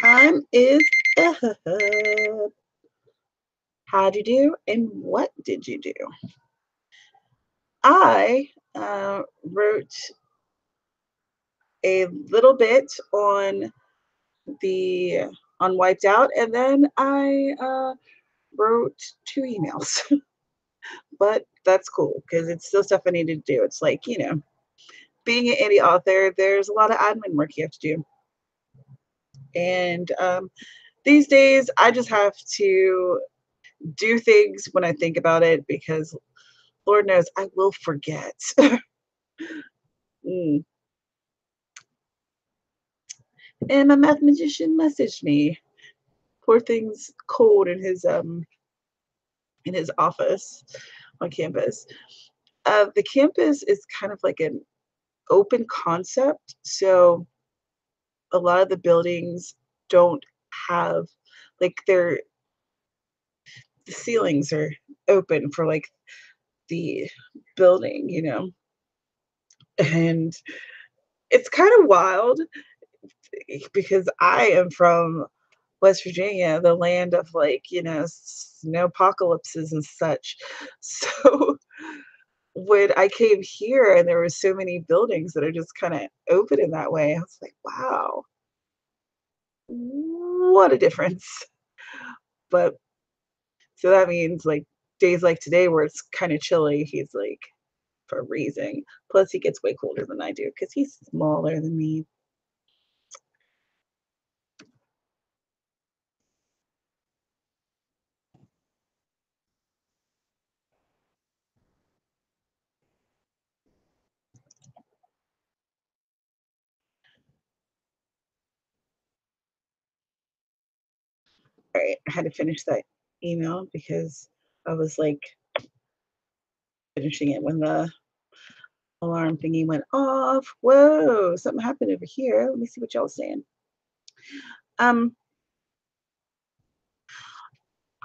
time is up. How'd you do and what did you do? I wrote a little bit on the on Wiped Out, and then I wrote 2 emails. But that's cool because it's still stuff I need to do. It's like, being an indie author, there's a lot of admin work you have to do. And these days, I just have to do things when I think about it because Lord knows I will forget. Mm. And my mathematician messaged me. Poor thing's cold in his office on campus. The campus is kind of like an open concept, so a lot of the buildings don't have like the ceilings are open for like the building, and it's kind of wild because I am from West Virginia, the land of like, snow apocalypses and such. So when I came here and there were so many buildings that are just kind of open in that way, I was like, wow, what a difference. But so that means like days like today where it's kind of chilly, he's like freezing. Plus he gets way colder than I do because he's smaller than me. All right, I had to finish that email because I was like finishing it when the alarm thingy went off. Whoa, something happened over here. Let me see what y'all saying. Um,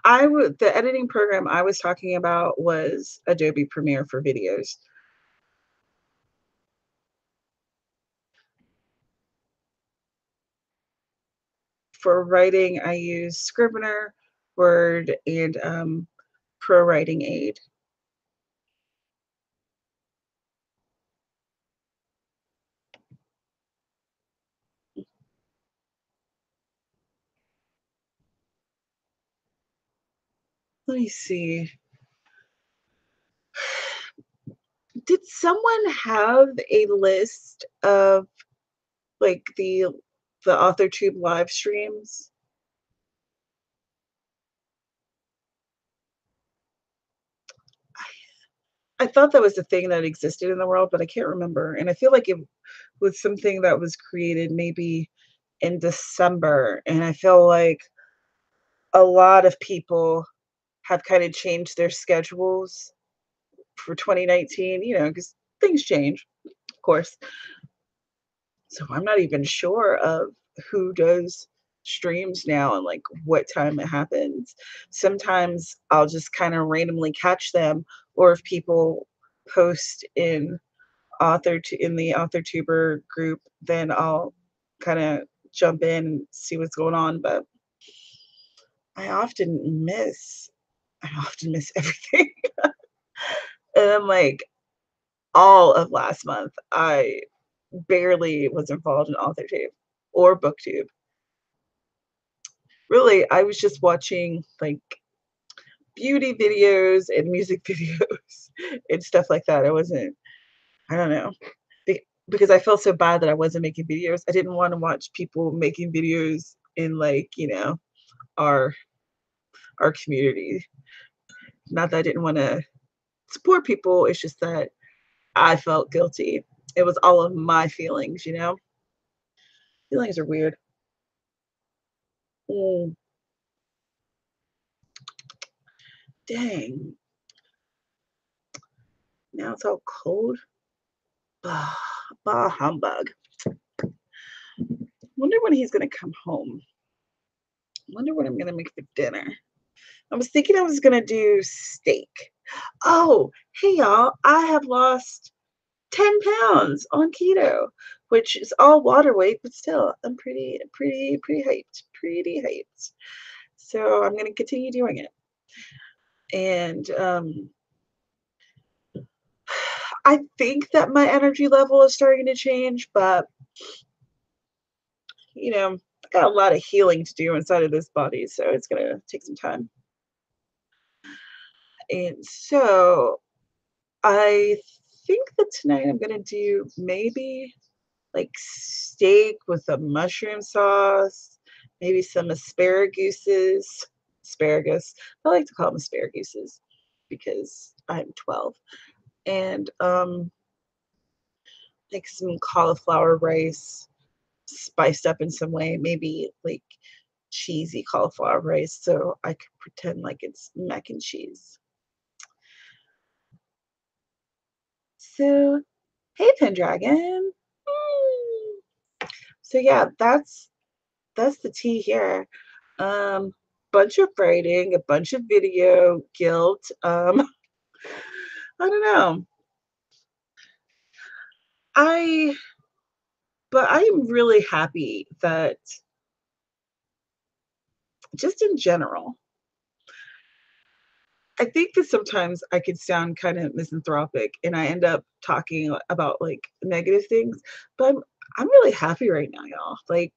the editing program I was talking about was Adobe Premiere for videos. For writing, I use Scrivener, Word, and Pro Writing Aid. Let me see. Did someone have a list of like the AuthorTube live streams? I thought that was a thing that existed in the world, but I can't remember. And I feel like it was something that was created maybe in December. And I feel like a lot of people have kind of changed their schedules for 2019, because things change, of course. So I'm not even sure of who does streams now and like what time it happens. Sometimes I'll just kind of randomly catch them, or if people post in the author group, then I'll kind of jump in and see what's going on. But I often miss I often miss everything. And I'm like all of last month I barely was involved in AuthorTube or BookTube. Really, I was just watching like beauty videos and music videos and stuff like that. I don't know. Because I felt so bad that I wasn't making videos. I didn't want to watch people making videos in like, our our community. Not that I didn't want to support people, it's just that I felt guilty. It was all of my feelings. Feelings are weird. Mm, dang. Now it's all cold. Bah, bah humbug. Wonder when he's gonna come home. Wonder what I'm gonna make for dinner. I was thinking I was gonna do steak. Oh, hey y'all, I have lost 10 pounds on keto. which is all water weight, but still, I'm pretty hyped. So I'm gonna continue doing it. And I think that my energy level is starting to change, but I got a lot of healing to do inside of this body, so it's gonna take some time. And so I think that tonight I'm gonna do maybe like steak with a mushroom sauce, maybe some asparagus. I like to call them asparaguses because I'm 12. And like some cauliflower rice spiced up in some way, maybe like cheesy cauliflower rice so I could pretend like it's mac and cheese. So, hey Pendragon. Mm. So yeah, that's the tea here. Um, bunch of writing, a bunch of video, guilt. I don't know. I but I am really happy that just in general, I think that sometimes I could sound kind of misanthropic and I end up talking about like negative things, but I'm really happy right now, y'all. Like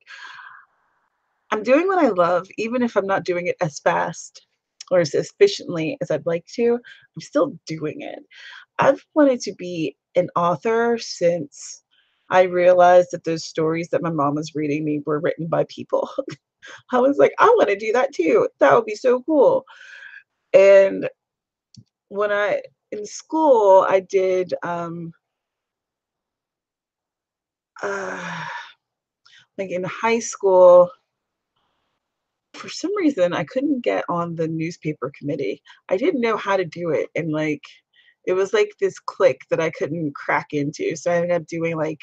I'm doing what I love, even if I'm not doing it as fast or as efficiently as I'd like to. I'm still doing it. I've wanted to be an author since I realized that those stories that my mom was reading me were written by people. I was like, I want to do that too. That would be so cool. And when I in school, I did uh, like in high school, for some reason I couldn't get on the newspaper committee. I didn't know how to do it, and like it was like this clique that I couldn't crack into. So I ended up doing like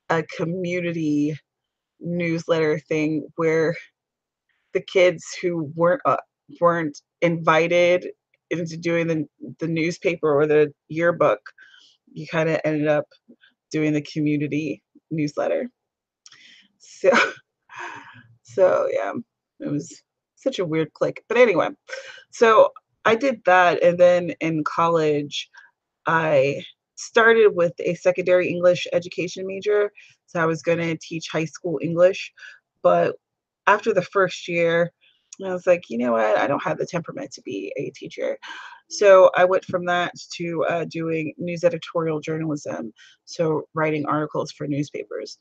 a community newsletter thing where the kids who weren't invited into doing the newspaper or the yearbook, you kind of ended up doing the community newsletter. So so yeah, it was such a weird click. But anyway, so I did that, and then in college I started with a secondary English education major. So I was going to teach high school English. But after the first year, I was like, you know what? I don't have the temperament to be a teacher. So I went from that to doing news editorial journalism. So writing articles for newspapers.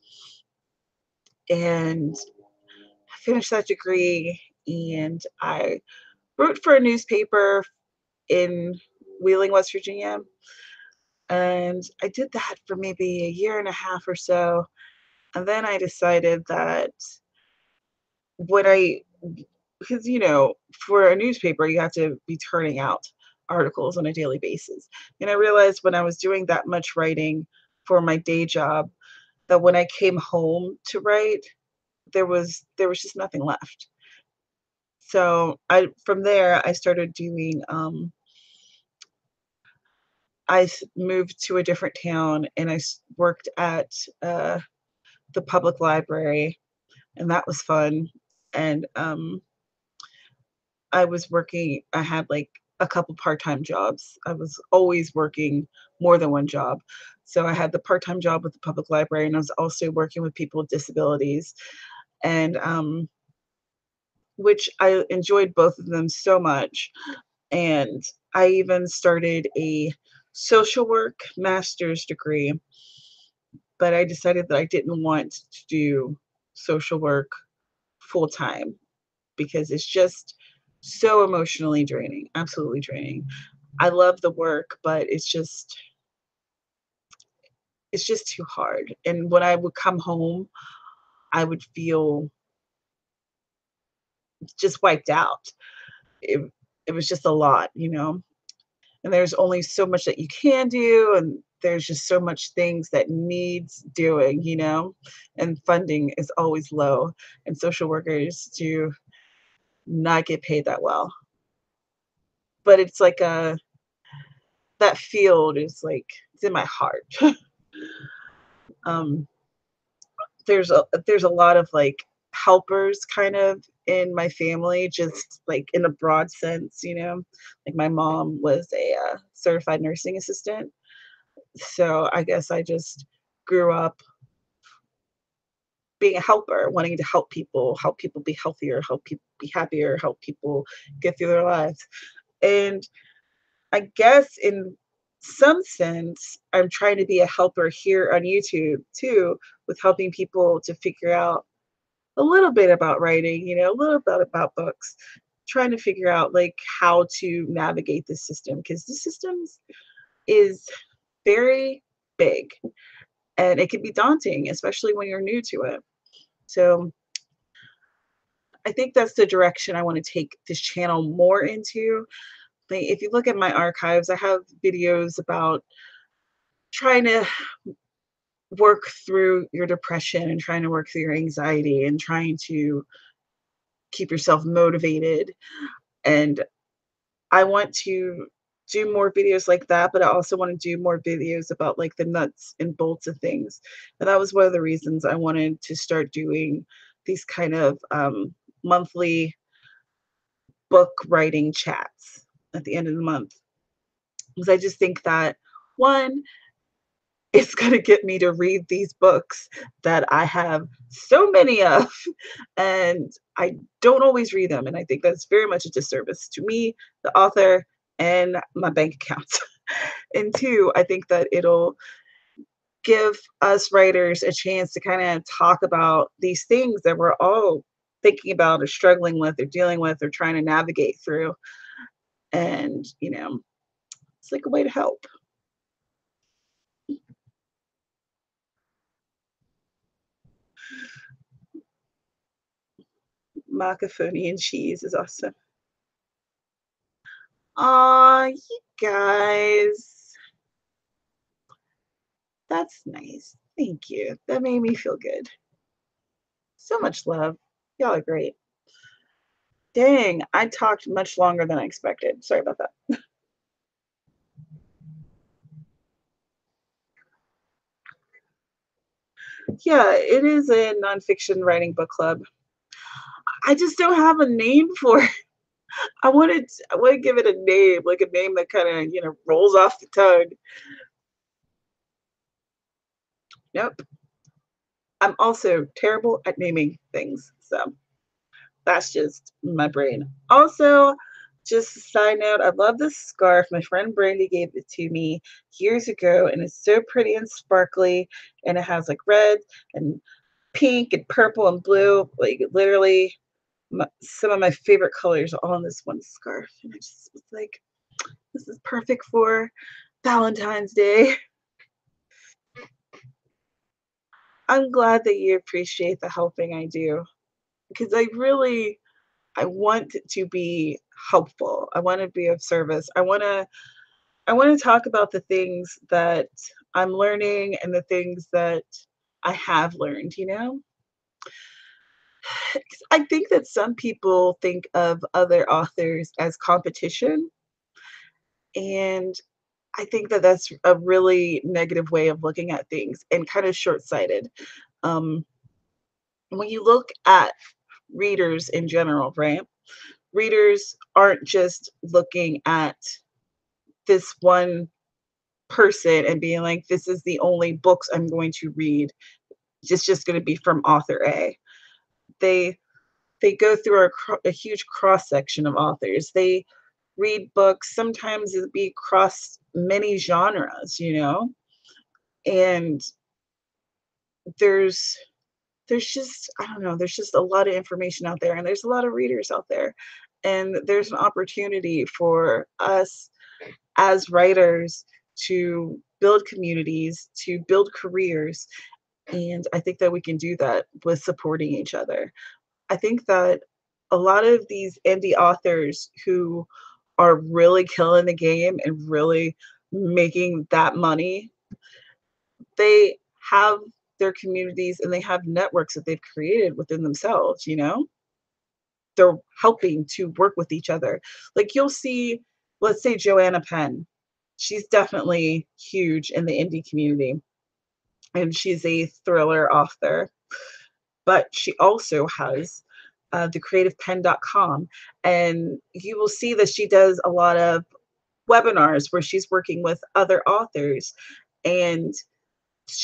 And I finished that degree and I wrote for a newspaper in Wheeling, West Virginia. And I did that for maybe a year and a half or so. And then I decided that what I, because, for a newspaper, you have to be turning out articles on a daily basis. And I realized when I was doing that much writing for my day job, that when I came home to write, there was just nothing left. So from there I started doing moved to a different town and worked at the public library, and that was fun. And I had like a couple part-time jobs. I was always working more than one job. So I had the part-time job with the public library, and I was also working with people with disabilities, and which I enjoyed both of them so much. And I even started a social work master's degree, but I decided that I didn't want to do social work full time because it's just so emotionally draining, absolutely draining. I love the work, but it's just too hard. And when I would come home, I would feel just wiped out. It it was just a lot. And there's only so much that you can do, and there's just so much things that needs doing. And funding is always low, and social workers do not get paid that well. But it's like that field is like it's in my heart. um there's a lot of, like, helpers kind of in my family, just, like, in a broad sense, you know? Like, my mom was a, certified nursing assistant, so I guess I just grew up being a helper, wanting to help people be healthier, help people be happier, help people get through their lives, and I guess in some sense, I'm trying to be a helper here on YouTube too, with helping people to figure out a little bit about writing, you know, a little bit about books, trying to figure out like how to navigate the system because the systems is very big and it can be daunting, especially when you're new to it. So I think that's the direction I want to take this channel more into. Like if you look at my archives, I have videos about trying to work through your depression and trying to work through your anxiety and trying to keep yourself motivated. And I want to do more videos like that, but I also want to do more videos about like the nuts and bolts of things. And that was one of the reasons I wanted to start doing these kind of monthly book writing chats at the end of the month. Because I just think that one, it's going to get me to read these books that I have so many of, and I don't always read them. And I think that's very much a disservice to me, the author, and my bank account. And two, I think that it'll give us writers a chance to kind of talk about these things that we're all thinking about or struggling with or dealing with or trying to navigate through. And, you know, it's like a way to help. Macaroni and cheese is awesome. Aw, you guys. That's nice. Thank you. That made me feel good. So much love. Y'all are great. Dang, I talked much longer than I expected. Sorry about that. Yeah, it is a nonfiction writing book club. I just don't have a name for it. I want to give it a name, like a name that kind of, you know, rolls off the tongue. Nope. I'm also terrible at naming things. So that's just my brain. Also, just a side note, I love this scarf. My friend Brandy gave it to me years ago, and it's so pretty and sparkly. And it has like red and pink and purple and blue, like literally some of my favorite colors are all in this one scarf. And I just was like, this is perfect for Valentine's Day. I'm glad that you appreciate the helping I do because I want to be helpful. I want to be of service. I want to talk about the things that I'm learning and the things that I have learned, you know? 'Cause I think that some people think of other authors as competition, and I think that that's a really negative way of looking at things and kind of short-sighted. Um, when you look at readers in general, right? Readers aren't just looking at this one person and being like, this is the only books I'm going to read. It's just going to be from author A. They they go through a huge cross section of authors. They read books. Sometimes it be across many genres, you know, and there's there's just I don't know. There's just a lot of information out there, and there's a lot of readers out there, and there's an opportunity for us as writers to build communities, to build careers. And I think that we can do that with supporting each other. I think that a lot of these indie authors who are really killing the game and really making that money, they have their communities and they have networks that they've created within themselves, you know? They're helping to work with each other. Like you'll see, let's say Joanna Penn. She's definitely huge in the indie community. and she's a thriller author, but she also has thecreativepen.com. And you will see that she does a lot of webinars where she's working with other authors, and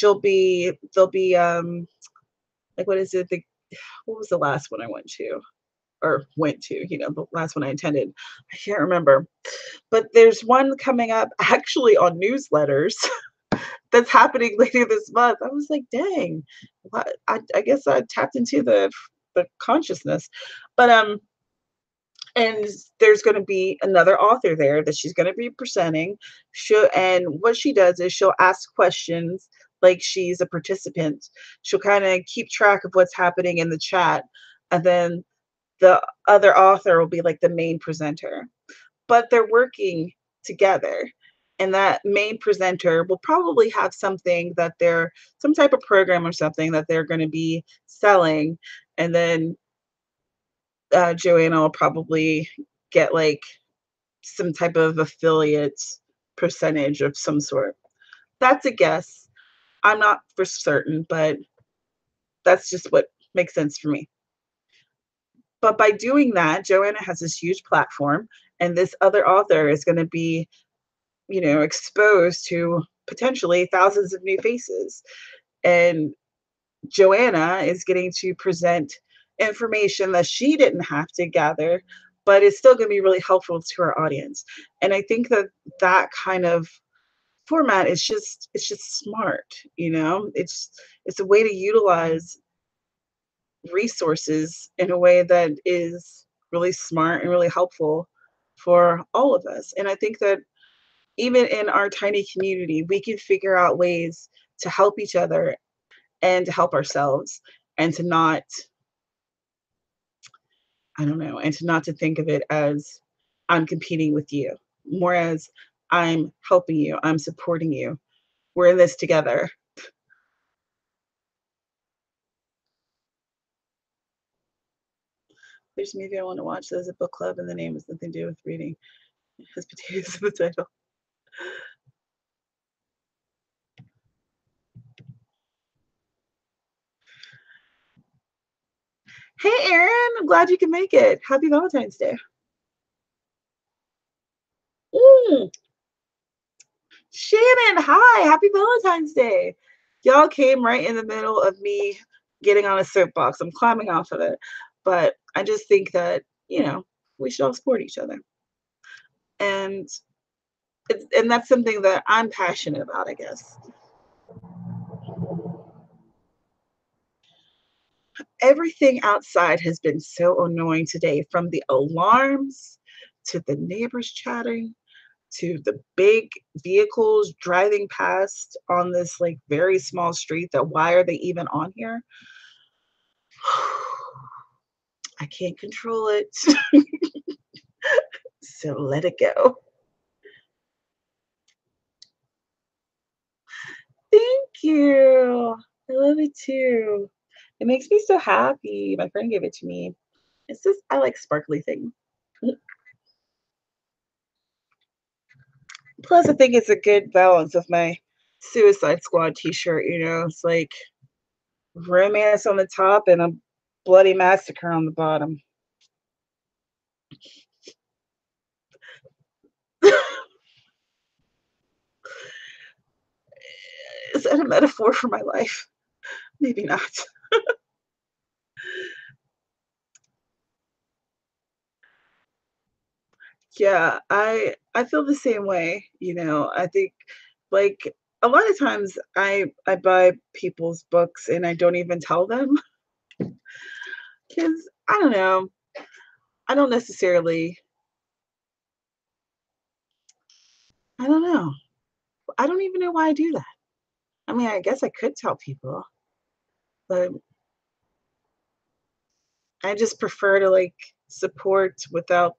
there'll be like, what is it? What was the last one I went to, the last one I attended? I can't remember. But there's one coming up actually on newsletters that's happening later this month. I was like, dang, what? I guess I tapped into the consciousness. But and there's going to be another author there that she's going to be presenting. And what she does is she'll ask questions like she's a participant. She'll kind of keep track of what's happening in the chat, and then the other author will be like the main presenter. But they're working together. And that main presenter will probably have some type of program or something that they're going to be selling. And then Joanna will probably get like some type of affiliate percentage of some sort. That's a guess. I'm not for certain, but that's just what makes sense for me. But by doing that, Joanna has this huge platform, and this other author is going to be, exposed to potentially thousands of new faces. And Joanna is getting to present information that she didn't have to gather, but it's still going to be really helpful to our audience. And I think that that kind of format is just it's just smart, it's a way to utilize resources in a way that is really smart and really helpful for all of us. And I think that even in our tiny community, we can figure out ways to help each other and to help ourselves, and to not, I don't know, and to not to think of it as I'm competing with you, more as I'm helping you, I'm supporting you. We're in this together. There's a movie I want to watch. There's a book club, and the name has nothing to do with reading. It has potatoes in the title. Hey, Erin, I'm glad you can make it. Happy Valentine's Day. Mm, Shannon, hi. Happy Valentine's Day. Y'all came right in the middle of me getting on a soapbox. I'm climbing off of it. But I just think that, we should all support each other. And and that's something that I'm passionate about, I guess. Everything outside has been so annoying today, from the alarms to the neighbors chatting to the big vehicles driving past on this like very small street that why are they even on here? I can't control it. So let it go. Thank you. I love it too. It makes me so happy. My friend gave it to me. It's just, I like sparkly things. Plus, I think it's a good balance of my Suicide Squad t-shirt, It's like romance on the top and a bloody massacre on the bottom. Is that a metaphor for my life? Maybe not. Yeah, I feel the same way, I think, like, a lot of times I buy people's books and I don't even tell them because I don't know. I don't necessarily I don't know. I don't even know why I do that. I mean, I guess I could tell people, but I just prefer to, like, support without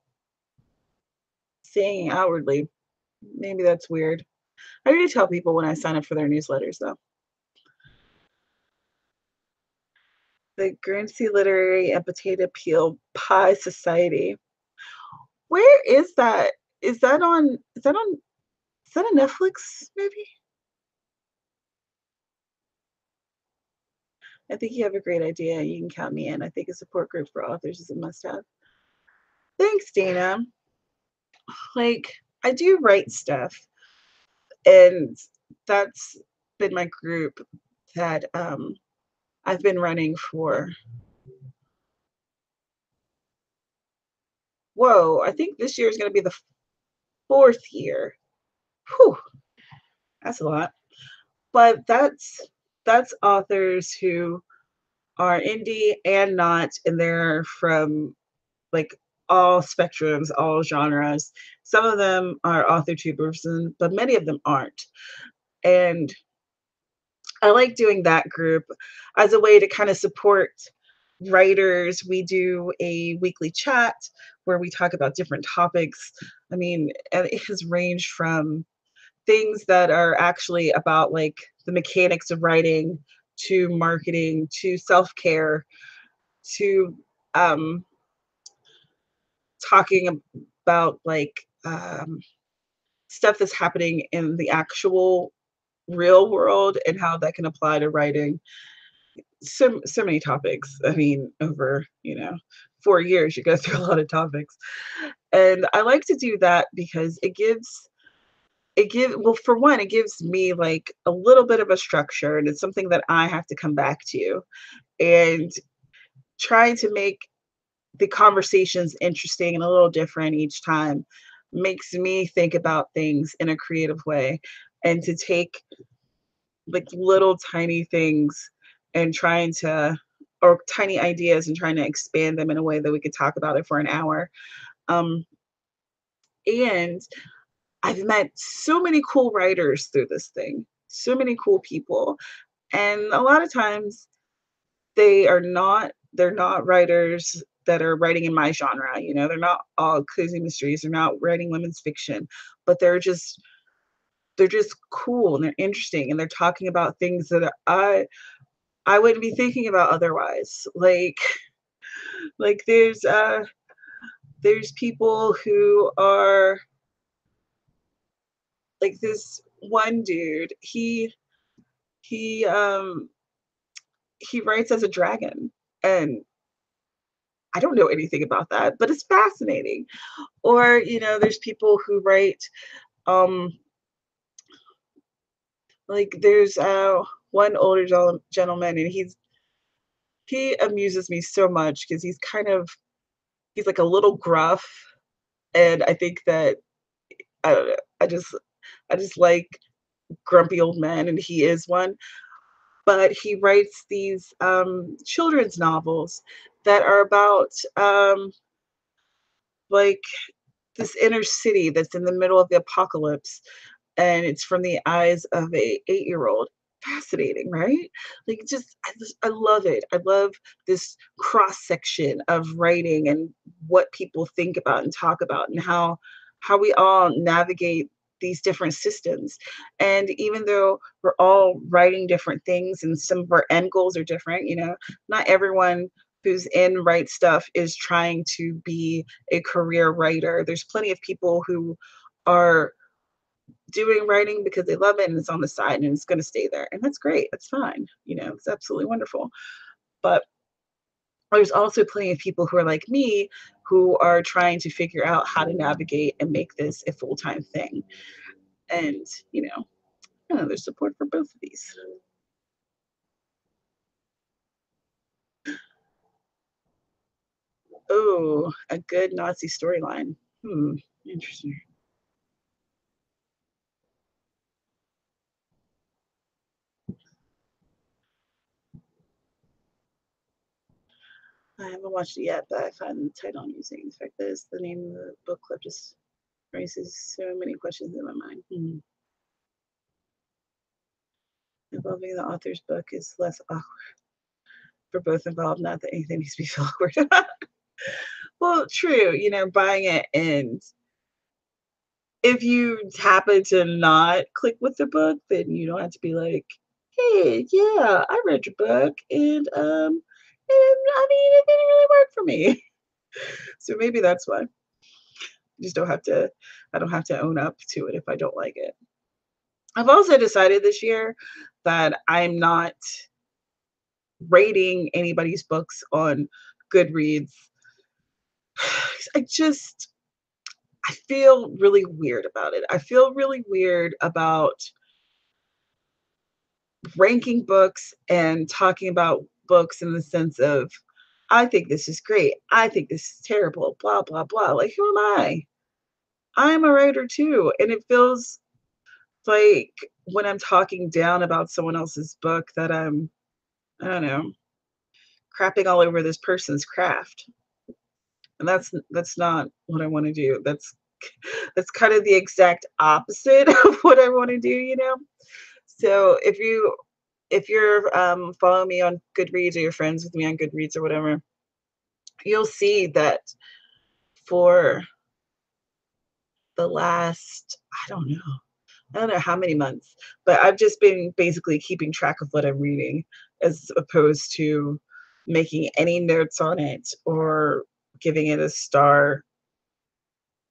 saying outwardly. Maybe that's weird. I do tell people when I sign up for their newsletters, though. The Guernsey Literary and Potato Peel Pie Society. Where is that? Is that a Netflix movie? I think you have a great idea. You can count me in. I think a support group for authors is a must have. Thanks, Dana. Like, I do write stuff, and that's been my group that I've been running for, whoa, I think this year is going to be the fourth year. Whew, that's a lot. But that's authors who are indie and not, and they're from like all spectrums, all genres. Some of them are author tubers, but many of them aren't. And I like doing that group as a way to kind of support writers. We do a weekly chat where we talk about different topics. I mean, and it has ranged from things that are actually about like the mechanics of writing to marketing to self-care to um, talking about like stuff that's happening in the actual real world and how that can apply to writing. So many topics. I mean, over 4 years, you go through a lot of topics, and I like to do that because well, for one, it gives me like a little bit of a structure, and it's something that I have to come back to, and trying to make the conversations interesting and a little different each time makes me think about things in a creative way, and to take like little tiny things and trying to or tiny ideas and trying to expand them in a way that we could talk about it for an hour. Um, and I've met so many cool writers through this thing, so many cool people. And a lot of times they're not writers that are writing in my genre, they're not all cozy mysteries, they're not writing women's fiction, but they're just cool and they're interesting and they're talking about things that I wouldn't be thinking about otherwise. Like there's people who are like this one dude, he he writes as a dragon, and I don't know anything about that, but it's fascinating. Or, there's people who write um like there's one older gentleman, and he amuses me so much because he's like a little gruff, and I think that I don't know, I just like grumpy old men, and he is one. But he writes these children's novels that are about like this inner city that's in the middle of the apocalypse, and it's from the eyes of a 8-year-old. Fascinating, right? Like, I love it. I love this cross section of writing and what people think about and talk about, and how we all navigate these different systems. And even though we're all writing different things and some of our end goals are different, not everyone who's in Right Stuff is trying to be a career writer. There's plenty of people who are doing writing because they love it and it's on the side and it's going to stay there. And that's great. That's fine. It's absolutely wonderful. But there's also plenty of people who are like me who are trying to figure out how to navigate and make this a full-time thing. And, there's support for both of these. Oh, a good Nazi storyline. Interesting. I haven't watched it yet, but I find the title amusing. In fact, that is the name of the book club just raises so many questions in my mind. Involving the author's book is less awkward for both involved. Not that anything needs to be feel awkward. Well, true. Buying it, and if you happen to not click with the book, then you don't have to be like, "Hey, yeah, I read your book, and I mean, it didn't really work for me." So maybe that's why. Just don't have to. I don't have to own up to it if I don't like it. I've also decided this year that I'm not rating anybody's books on Goodreads. I just I feel really weird about it. I feel really weird about ranking books and talking about books in the sense of, I think this is great. I think this is terrible, blah, blah, blah. Like, who am I? I'm a writer too. And it feels like when I'm talking down about someone else's book that I don't know, crapping all over this person's craft. And that's not what I want to do. That's kind of the exact opposite of what I want to do, you know? So if you're following me on Goodreads or you're friends with me on Goodreads or whatever, you'll see that for the last, I don't know how many months, but I've just been basically keeping track of what I'm reading as opposed to making any notes on it or giving it a star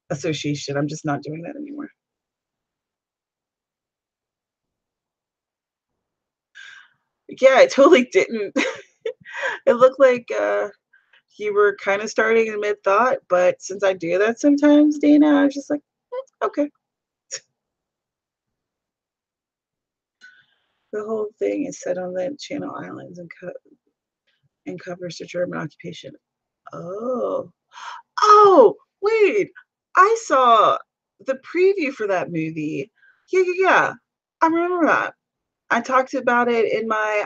association. I'm just not doing that anymore. Yeah, I totally didn't. It looked like you were kind of starting in mid thought, but since I do that sometimes, Dana, I was just like, okay. The whole thing is set on the Channel Islands and covers the German occupation. Oh, oh, wait! I saw the preview for that movie. Yeah, yeah, yeah. I remember that. I talked about it in my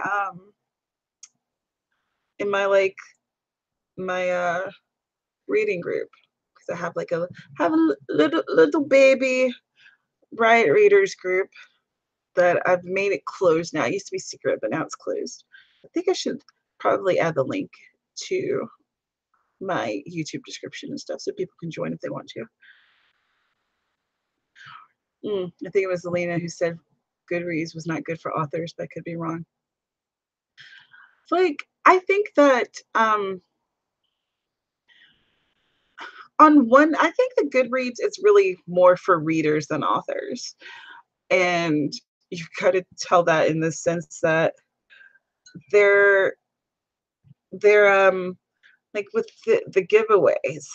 like my reading group because I have like a have a little baby readers group that I've made it closed now. It used to be secret, but now it's closed. I think I should probably add the link to my YouTube description and stuff so people can join if they want to. I think it was Elena who said Goodreads was not good for authors, but I could be wrong. Like, I think that I think the Goodreads is really more for readers than authors. And you got to tell that in the sense that they're they're like with the giveaways.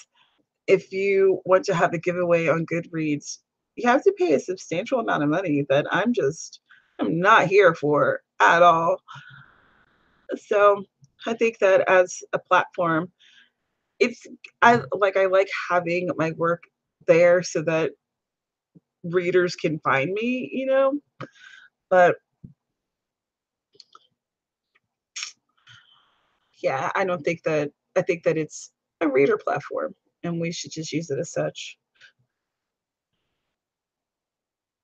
If you want to have a giveaway on Goodreads, you have to pay a substantial amount of money that I'm not here for at all. So I think that as a platform, it's I like having my work there so that readers can find me, you know? But yeah, I think that it's a reader platform and we should just use it as such.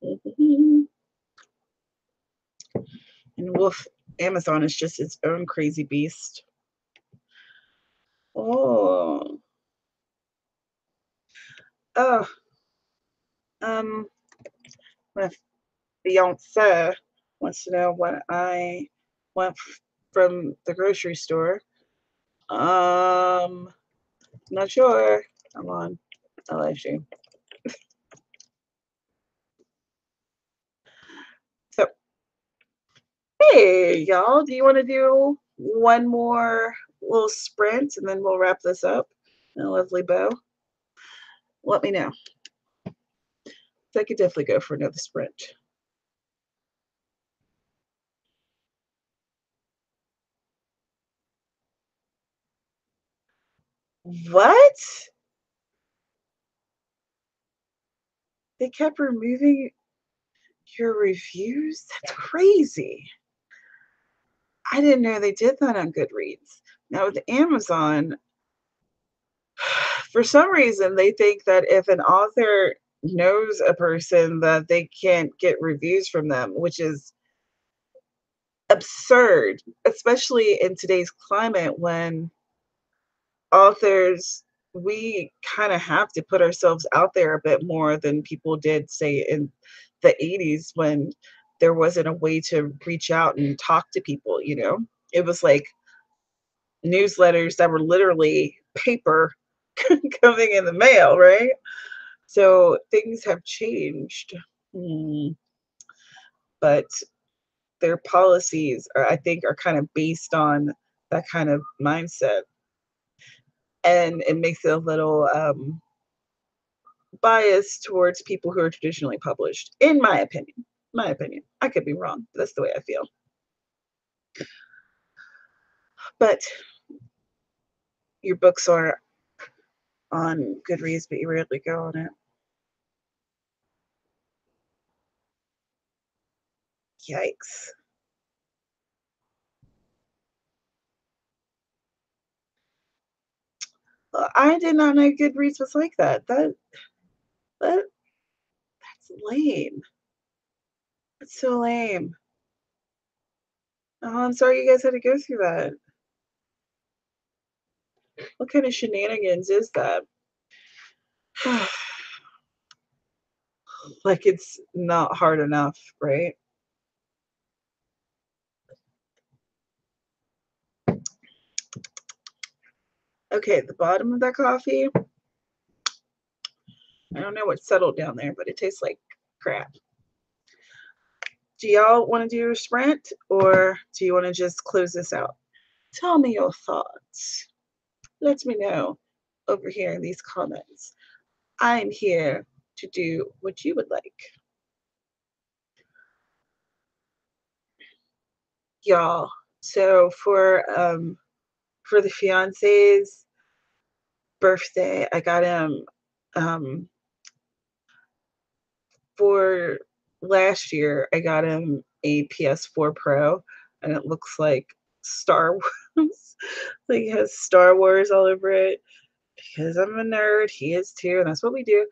Mhm. And Wolf Amazon is just its own crazy beast. Oh, oh, um, my fiance wants to know what I want from the grocery store. Um, Not sure. Come on, I like you. So, hey, y'all, do you want to do one more little sprint and then we'll wrap this up in a lovely bow? Let me know. So I could definitely go for another sprint. What? They kept removing your reviews? That's crazy. I didn't know they did that on Goodreads. Now with Amazon, for some reason they think that if an author knows a person that they can't get reviews from them, which is absurd, especially in today's climate when authors we kind of have to put ourselves out there a bit more than people did say in the 80s when there wasn't a way to reach out and talk to people, you know. It was like newsletters that were literally paper coming in the mail, right? So things have changed. Hmm. But their policies are, I think, are kind of based on that kind of mindset, and it makes it a little biased towards people who are traditionally published, in my opinion. My opinion. I could be wrong. That's the way I feel. But your books are on Goodreads, but you rarely go on it. Yikes. I did not know Goodreads was like that. That that's lame. That's so lame. Oh, I'm sorry you guys had to go through that. What kind of shenanigans is that? Like it's not hard enough, right? Okay, the bottom of that coffee, I don't know what settled down there, but it tastes like crap. Do y'all want to do a sprint or do you want to just close this out? Tell me your thoughts. Let me know over here in these comments. I'm here to do what you would like. Y'all. So for the fiance's birthday, I got him um for last year, I got him a PS4 Pro, and it looks like Star Wars. Like it has Star Wars all over it because I'm a nerd. He is too, and that's what we do.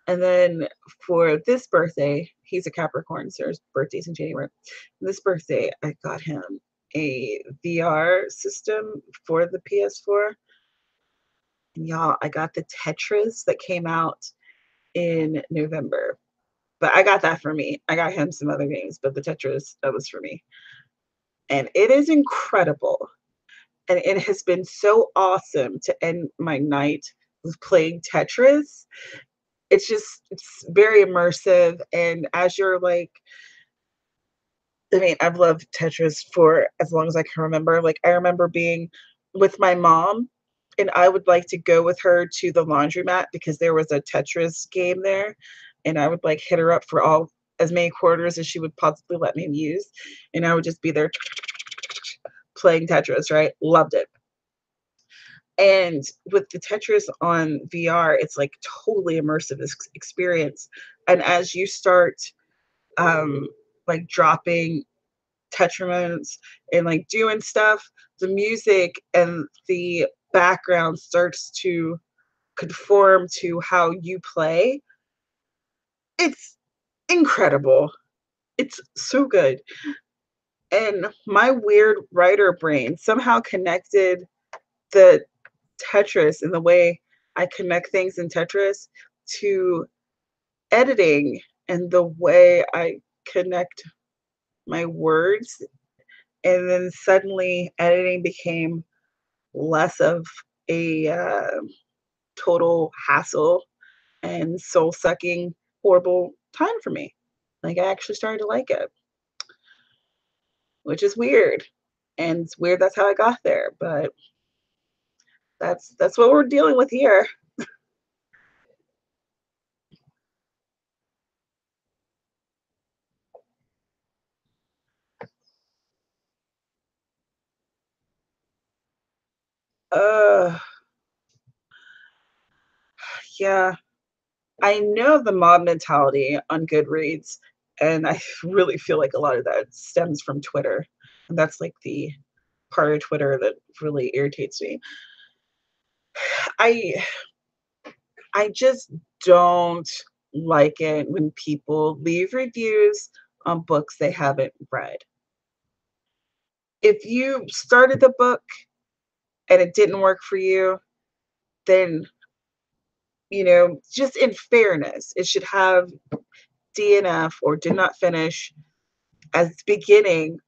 And then for this birthday, he's a Capricorn, so his birthday's in January. This birthday, I got him a VR system for the PS4. And y'all, I got the Tetris that came out in November. But I got that for me. I got him some other games, but the Tetris, that was for me. And it is incredible. And it has been so awesome to end my night with playing Tetris. It's very immersive. And as you're like, I mean, I've loved Tetris for as long as I can remember. Like, I remember being with my mom, and I would like to go with her to the laundromat because there was a Tetris game there, and I would like hit her up for all as many quarters as she would possibly let me use, and I would just be there playing Tetris, right? Loved it. And with the Tetris on VR, it's like totally immersive experience. And as you start um like dropping tetraments and like doing stuff, the music and the background starts to conform to how you play. It's incredible. It's so good. And my weird writer brain somehow connected the Tetris and the way I connect things in Tetris to editing and the way I connect my words. And then suddenly editing became less of a total hassle and soul sucking, horrible time for me. Like I actually started to like it, which is weird. And it's weird that's how I got there, but that's what we're dealing with here. Uh yeah. I know the mob mentality on Goodreads, and I really feel like a lot of that stems from Twitter. And that's like the part of Twitter that really irritates me. I I just don't like it when people leave reviews on books they haven't read. If you started the book and it didn't work for you, then, just in fairness, it should have DNF or did not finish as the beginning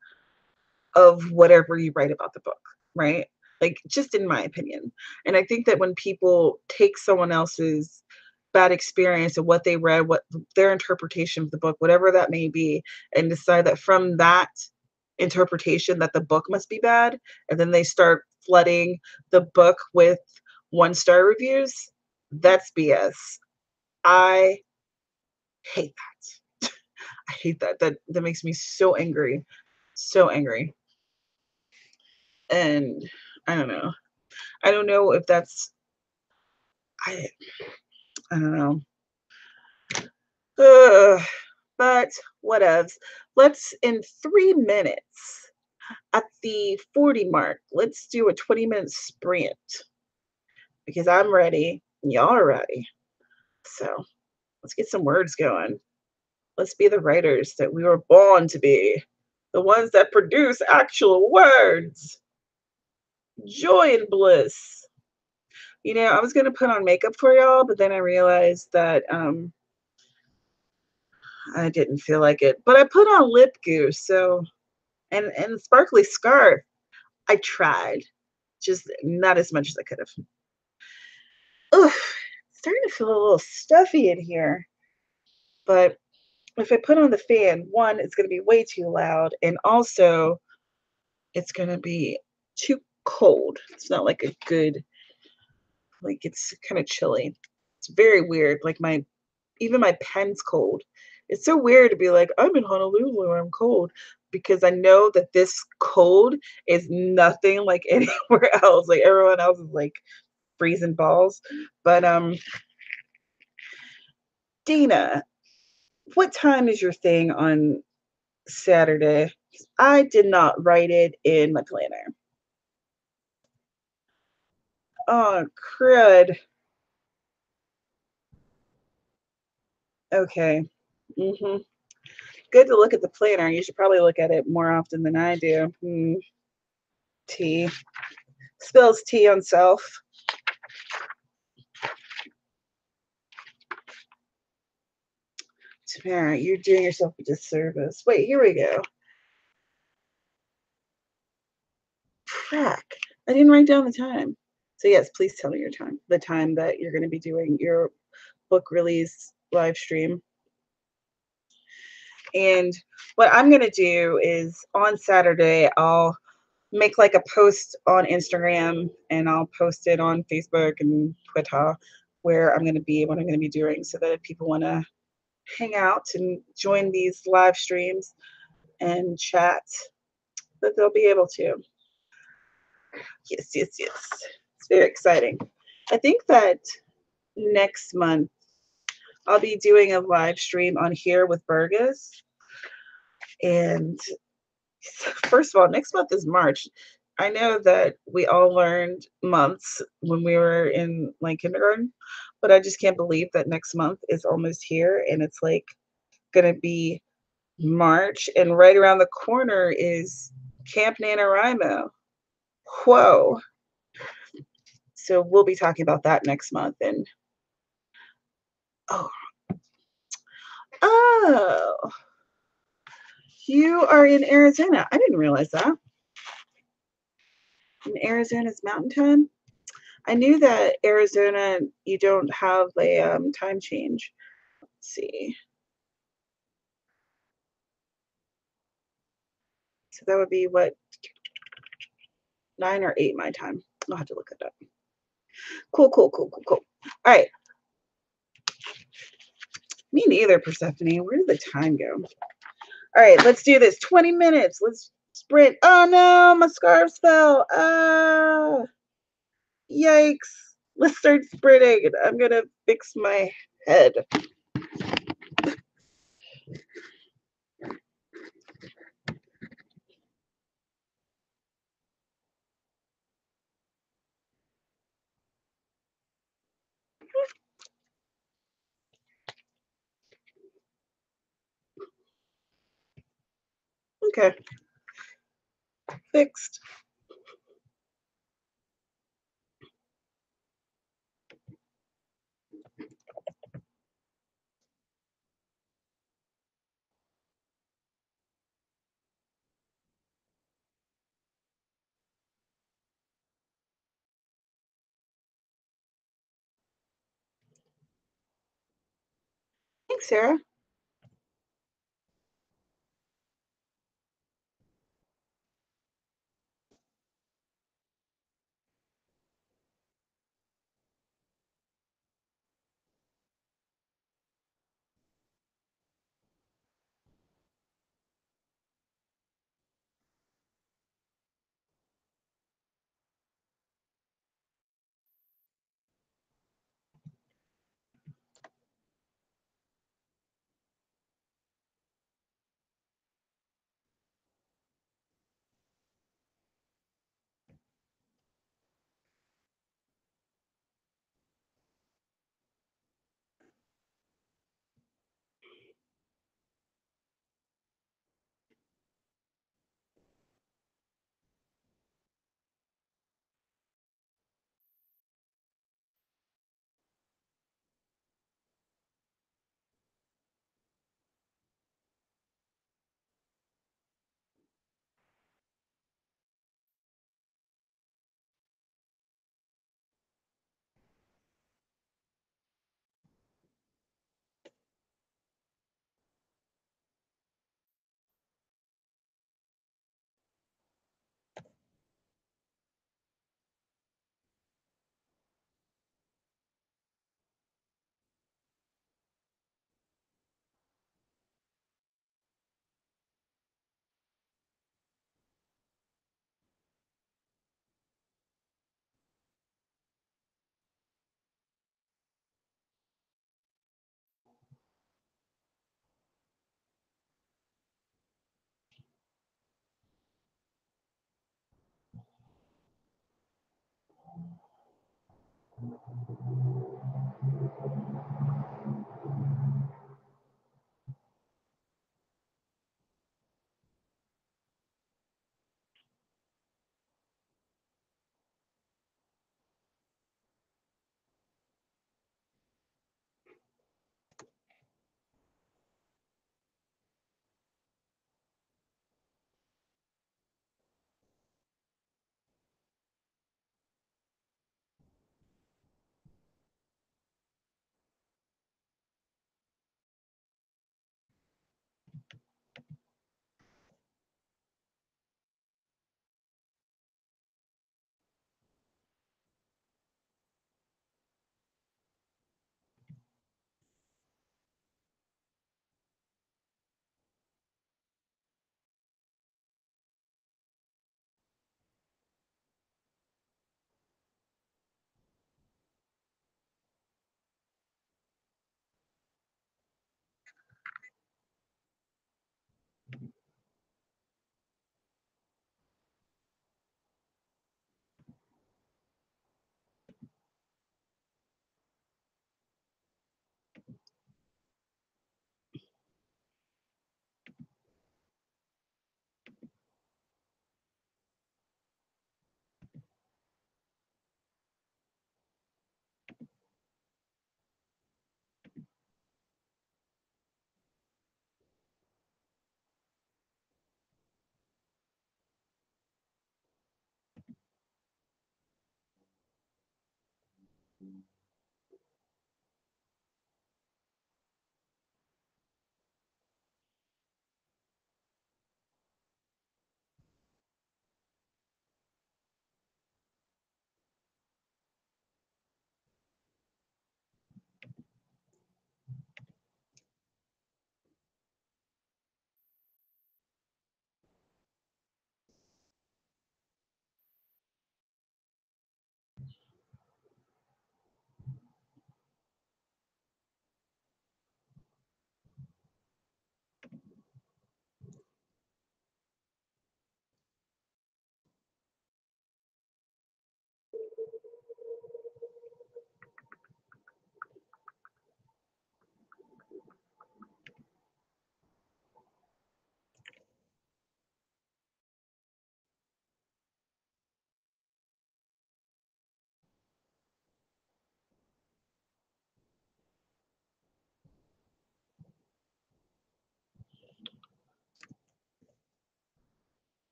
of whatever you write about the book, right? Like, just in my opinion. And I think that when people take someone else's bad experience of what they read, what their interpretation of the book, whatever that may be, and decide that from that interpretation that the book must be bad, and then they start flooding the book with one-star reviews. That's BS. I hate that. I hate that. That makes me so angry. So angry. And I don't know. I don't know if that's I I don't know. Ugh, but whatevs. Let's in 3 minutes at the 40 mark, let's do a 20-minute sprint because I'm ready and y'all are ready. So let's get some words going. Let's be the writers that we were born to be, the ones that produce actual words, joy and bliss. I was gonna put on makeup for y'all, but then I realized that I didn't feel like it. But I put on lip goose, so and sparkly scarf. I tried, just not as much as I could have. Ugh, starting to feel a little stuffy in here. But if I put on the fan, one, it's gonna be way too loud, and also it's gonna be too cold. It's not like a good, like it's kind of chilly. It's very weird. Like even my pen's cold. It's so weird to be like, I'm in Honolulu, I'm cold, because I know that this cold is nothing like anywhere else. Like everyone else is like freezing balls. But Dina, what time is your thing on Saturday? I did not write it in my planner. Oh, crud. Okay. Mm-hmm. Good to look at the planner. You should probably look at it more often than I do. Tea. Spills tea on self. Tamara, you're doing yourself a disservice. Wait, here we go. Crack. I didn't write down the time. So yes, please tell me your time. The time that you're going to be doing your book release live stream. And what I'm going to do is on Saturday, I'll make like a post on Instagram and I'll post it on Facebook and Twitter where I'm going to be, what I'm going to be doing, so that if people want to hang out and join these live streams and chat, that they'll be able to. Yes, yes, yes. It's very exciting. I think that next month I'll be doing a live stream on here with Burgess. And first of all, next month is March. I know that we all learned months when we were in like kindergarten, but I just can't believe that next month is almost here and it's like gonna be March, and right around the corner is Camp NaNoWriMo. Whoa. So we'll be talking about that next month. And oh, oh, you are in Arizona. I didn't realize that. In Arizona's mountain time. I knew that Arizona, you don't have a time change. Let's see. So that would be what, 9 or 8 my time. I'll have to look it up. Cool, cool, cool, cool, cool. All right. Me neither, Persephone. Where did the time go? All right, let's do this. 20 minutes. Let's sprint. Oh no, my scarves fell. Ah, yikes. Let's start sprinting. I'm going to fix my head. Okay, fixed. Thanks, Sarah.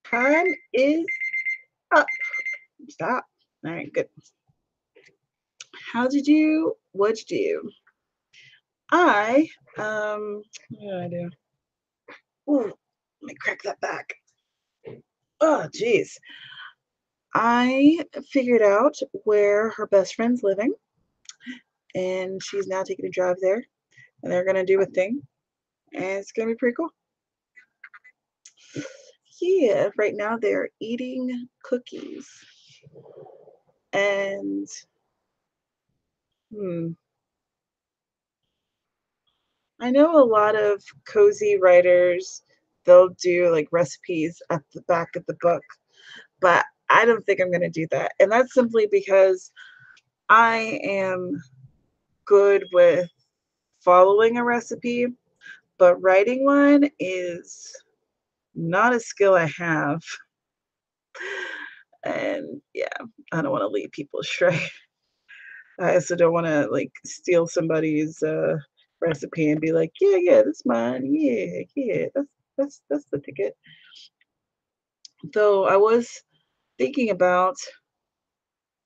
Time is up. Stop. All right, good. How'd you do? What'd you do? What did I do? Ooh, let me crack that back. Oh, geez. I figured out where her best friend's living, and she's now taking a drive there, and they're gonna do a thing, and it's gonna be pretty cool. Yeah, right now they're eating cookies, and hmm, I know a lot of cozy writers, they'll do like recipes at the back of the book, but I don't think I'm gonna do that, and that's simply because I am good with following a recipe, but writing one is not a skill I have. And yeah, I don't want to lead people astray. I also don't want to like steal somebody's recipe and be like, yeah, yeah, that's mine. Yeah, yeah, that's the ticket. Though I was thinking about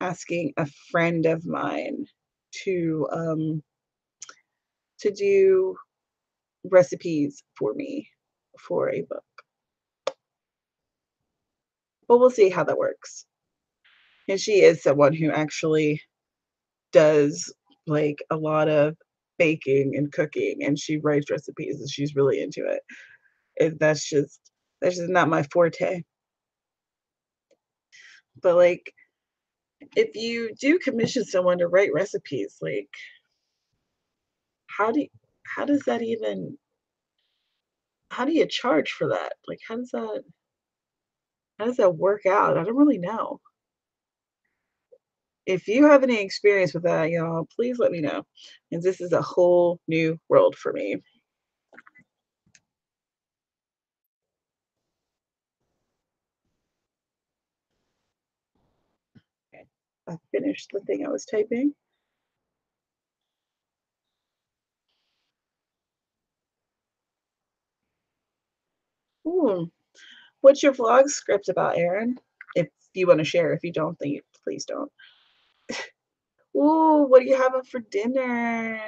asking a friend of mine to um to do recipes for me for a book. But we'll see how that works. And she is someone who actually does like a lot of baking and cooking, and she writes recipes and she's really into it. And that's just not my forte. But like if you do commission someone to write recipes, like how do you, how does that even how do you charge for that? Like how does that work out? I don't really know. If you have any experience with that, y'all, please let me know. And this is a whole new world for me. Okay. I finished the thing I was typing. Ooh, what's your vlog script about, Aaron? If you want to share, if you don't, then please don't. Ooh, what are you having for dinner?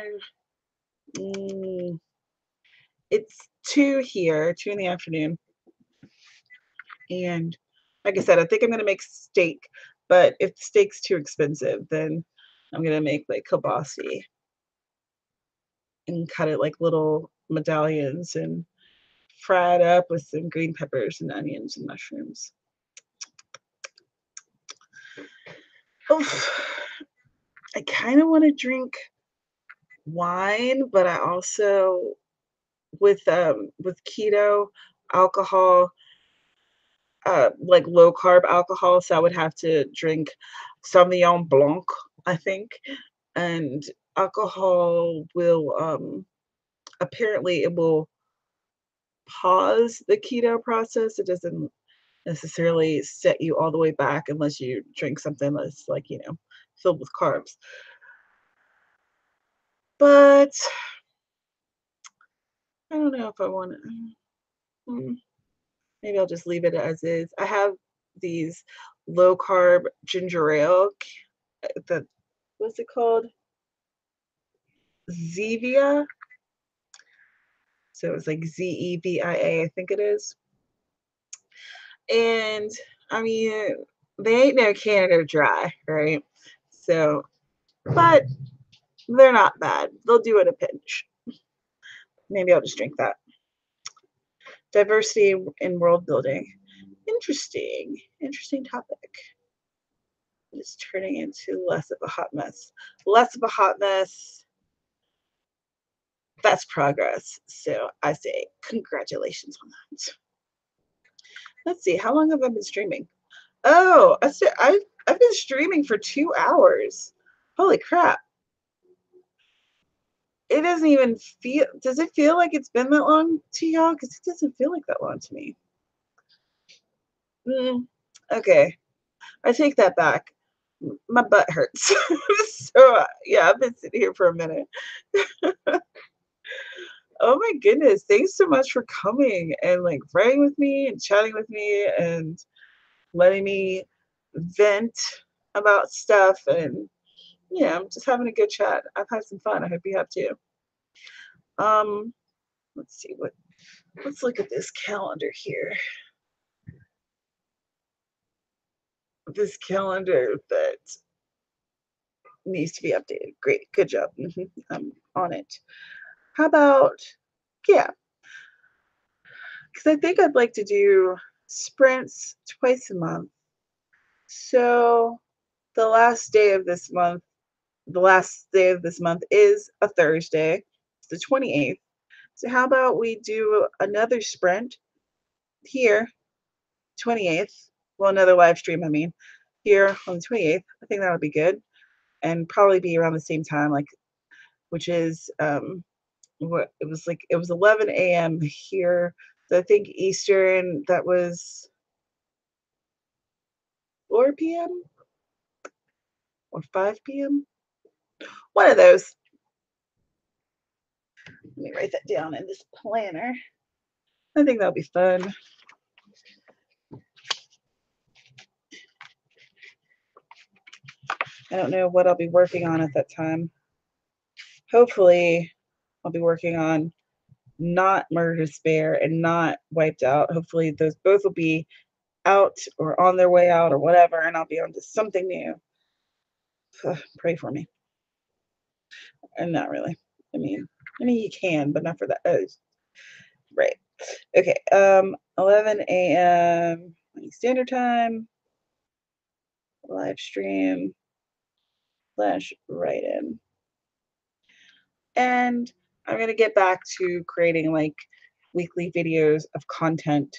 Mm, it's 2 here, 2 in the afternoon. And like I said, I think I'm gonna make steak, but if steak's too expensive, then I'm gonna make like kibasi and cut it like little medallions and fry it up with some green peppers and onions and mushrooms. Oof. I kind of want to drink wine, but I also with keto alcohol, like low carb alcohol, so I would have to drink Sauvignon Blanc, I think, and alcohol will apparently it will pause the keto process. It doesn't necessarily set you all the way back unless you drink something that's like, filled with carbs. But I don't know if I want to. Maybe I'll just leave it as is. I have these low carb ginger ale. The what's it called? Zevia. So it's like Zevia, I think it is. And I mean, they ain't no Canada Dry, right? So, but they're not bad. They'll do it a pinch. Maybe I'll just drink that. Diversity in world building. Interesting. Interesting topic. It's turning into less of a hot mess. Less of a hot mess. That's progress. So I say congratulations on that. Let's see. How long have I been streaming? Oh, I've been streaming for 2 hours. Holy crap. It doesn't even feel, does it feel like it's been that long to y'all? Because it doesn't feel like that long to me. Mm, okay, I take that back. My butt hurts. So, yeah, I've been sitting here for a minute. Oh my goodness. Thanks so much for coming and like writing with me and chatting with me and letting me vent about stuff and yeah, I'm just having a good chat. I've had some fun. I hope you have too. Um, let's see let's look at this calendar here. This calendar that needs to be updated. Great. Good job. I'm on it. How about yeah, because I think I'd like to do sprints twice a month. So the last day of this month, the last day of this month is a Thursday. It's the 28th. So how about we do another sprint here, 28th. Well, another live stream, I mean, here on the 28th. I think that would be good. And probably be around the same time, like which is what it was 11 a.m. here. So I think Eastern that was 4 p.m. or 5 p.m. One of those. Let me write that down in this planner. I think that'll be fun. I don't know what I'll be working on at that time. Hopefully, I'll be working on not Murder to Spare and not Wiped Out. Hopefully, those both will be out or on their way out or whatever, and I'll be on to something new. Pray for me. And not really. I mean, you can, but not for that. Right. Okay. 11 a.m. Standard Time. Live stream / write in. And I'm gonna get back to creating like weekly videos of content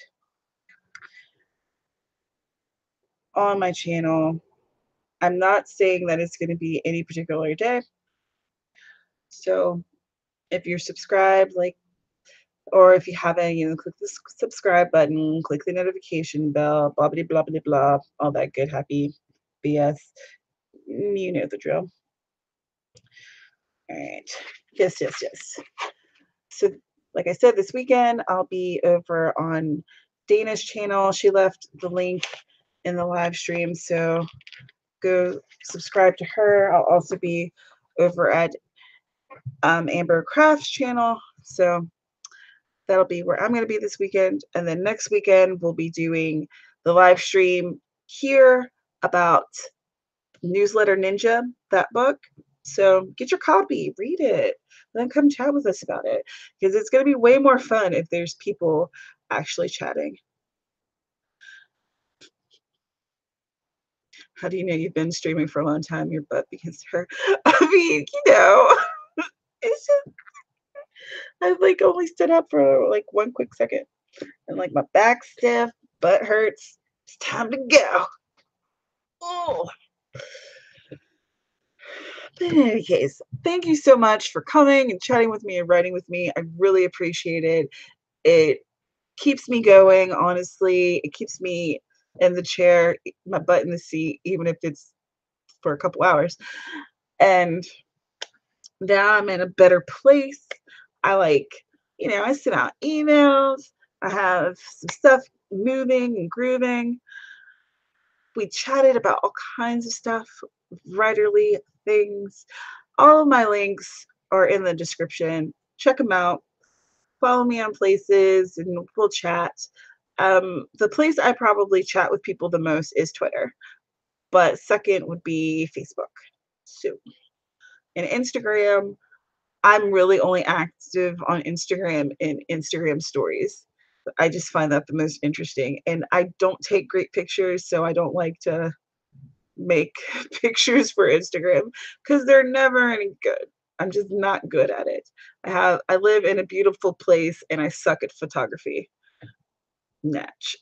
on my channel. I'm not saying that it's gonna be any particular day. So if you're subscribed, like, or if you haven't, click the subscribe button, click the notification bell, blah blah blah blah blah, all that good happy BS. You know the drill. All right. Yes, yes, yes. So, like I said, this weekend I'll be over on Dana's channel. She left the link in the live stream, so go subscribe to her. I'll also be over at Amber Crafts channel, so that'll be where I'm going to be this weekend. And then next weekend we'll be doing the live stream here about Newsletter Ninja, that book. So get your copy, read it, and then come chat with us about it because it's going to be way more fun if there's people actually chatting. How do you know you've been streaming for a long time? Your butt begins to hurt. I mean, it's just I've like only stood up for like one quick second, and like my back's stiff, butt hurts. It's time to go. Oh. But in any case, thank you so much for coming and chatting with me and writing with me. I really appreciate it. It keeps me going, honestly. It keeps me in the chair, my butt in the seat, even if it's for a couple hours. And now I'm in a better place. I I send out emails. I have some stuff moving and grooving. We chatted about all kinds of stuff, writerly things. All of my links are in the description. Check them out. Follow me on places and we'll chat. The place I probably chat with people the most is Twitter, but second would be Facebook. So, and Instagram, I'm really only active on Instagram in Instagram stories. I just find that the most interesting. And I don't take great pictures, so I don't like to make pictures for Instagram because they're never any good. I'm just not good at it. I live in a beautiful place and I suck at photography. Natch.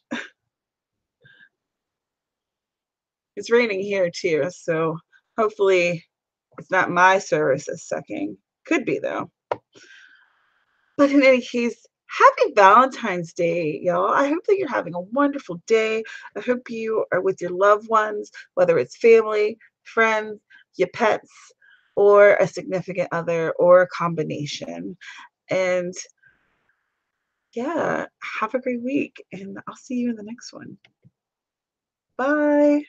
It's raining here too, so hopefully it's not my service that's sucking. Could be though. But in any case, happy Valentine's Day, y'all. I hope that you're having a wonderful day. I hope you are with your loved ones, whether it's family, friends, your pets, or a significant other, or a combination. And yeah, have a great week, and I'll see you in the next one. Bye.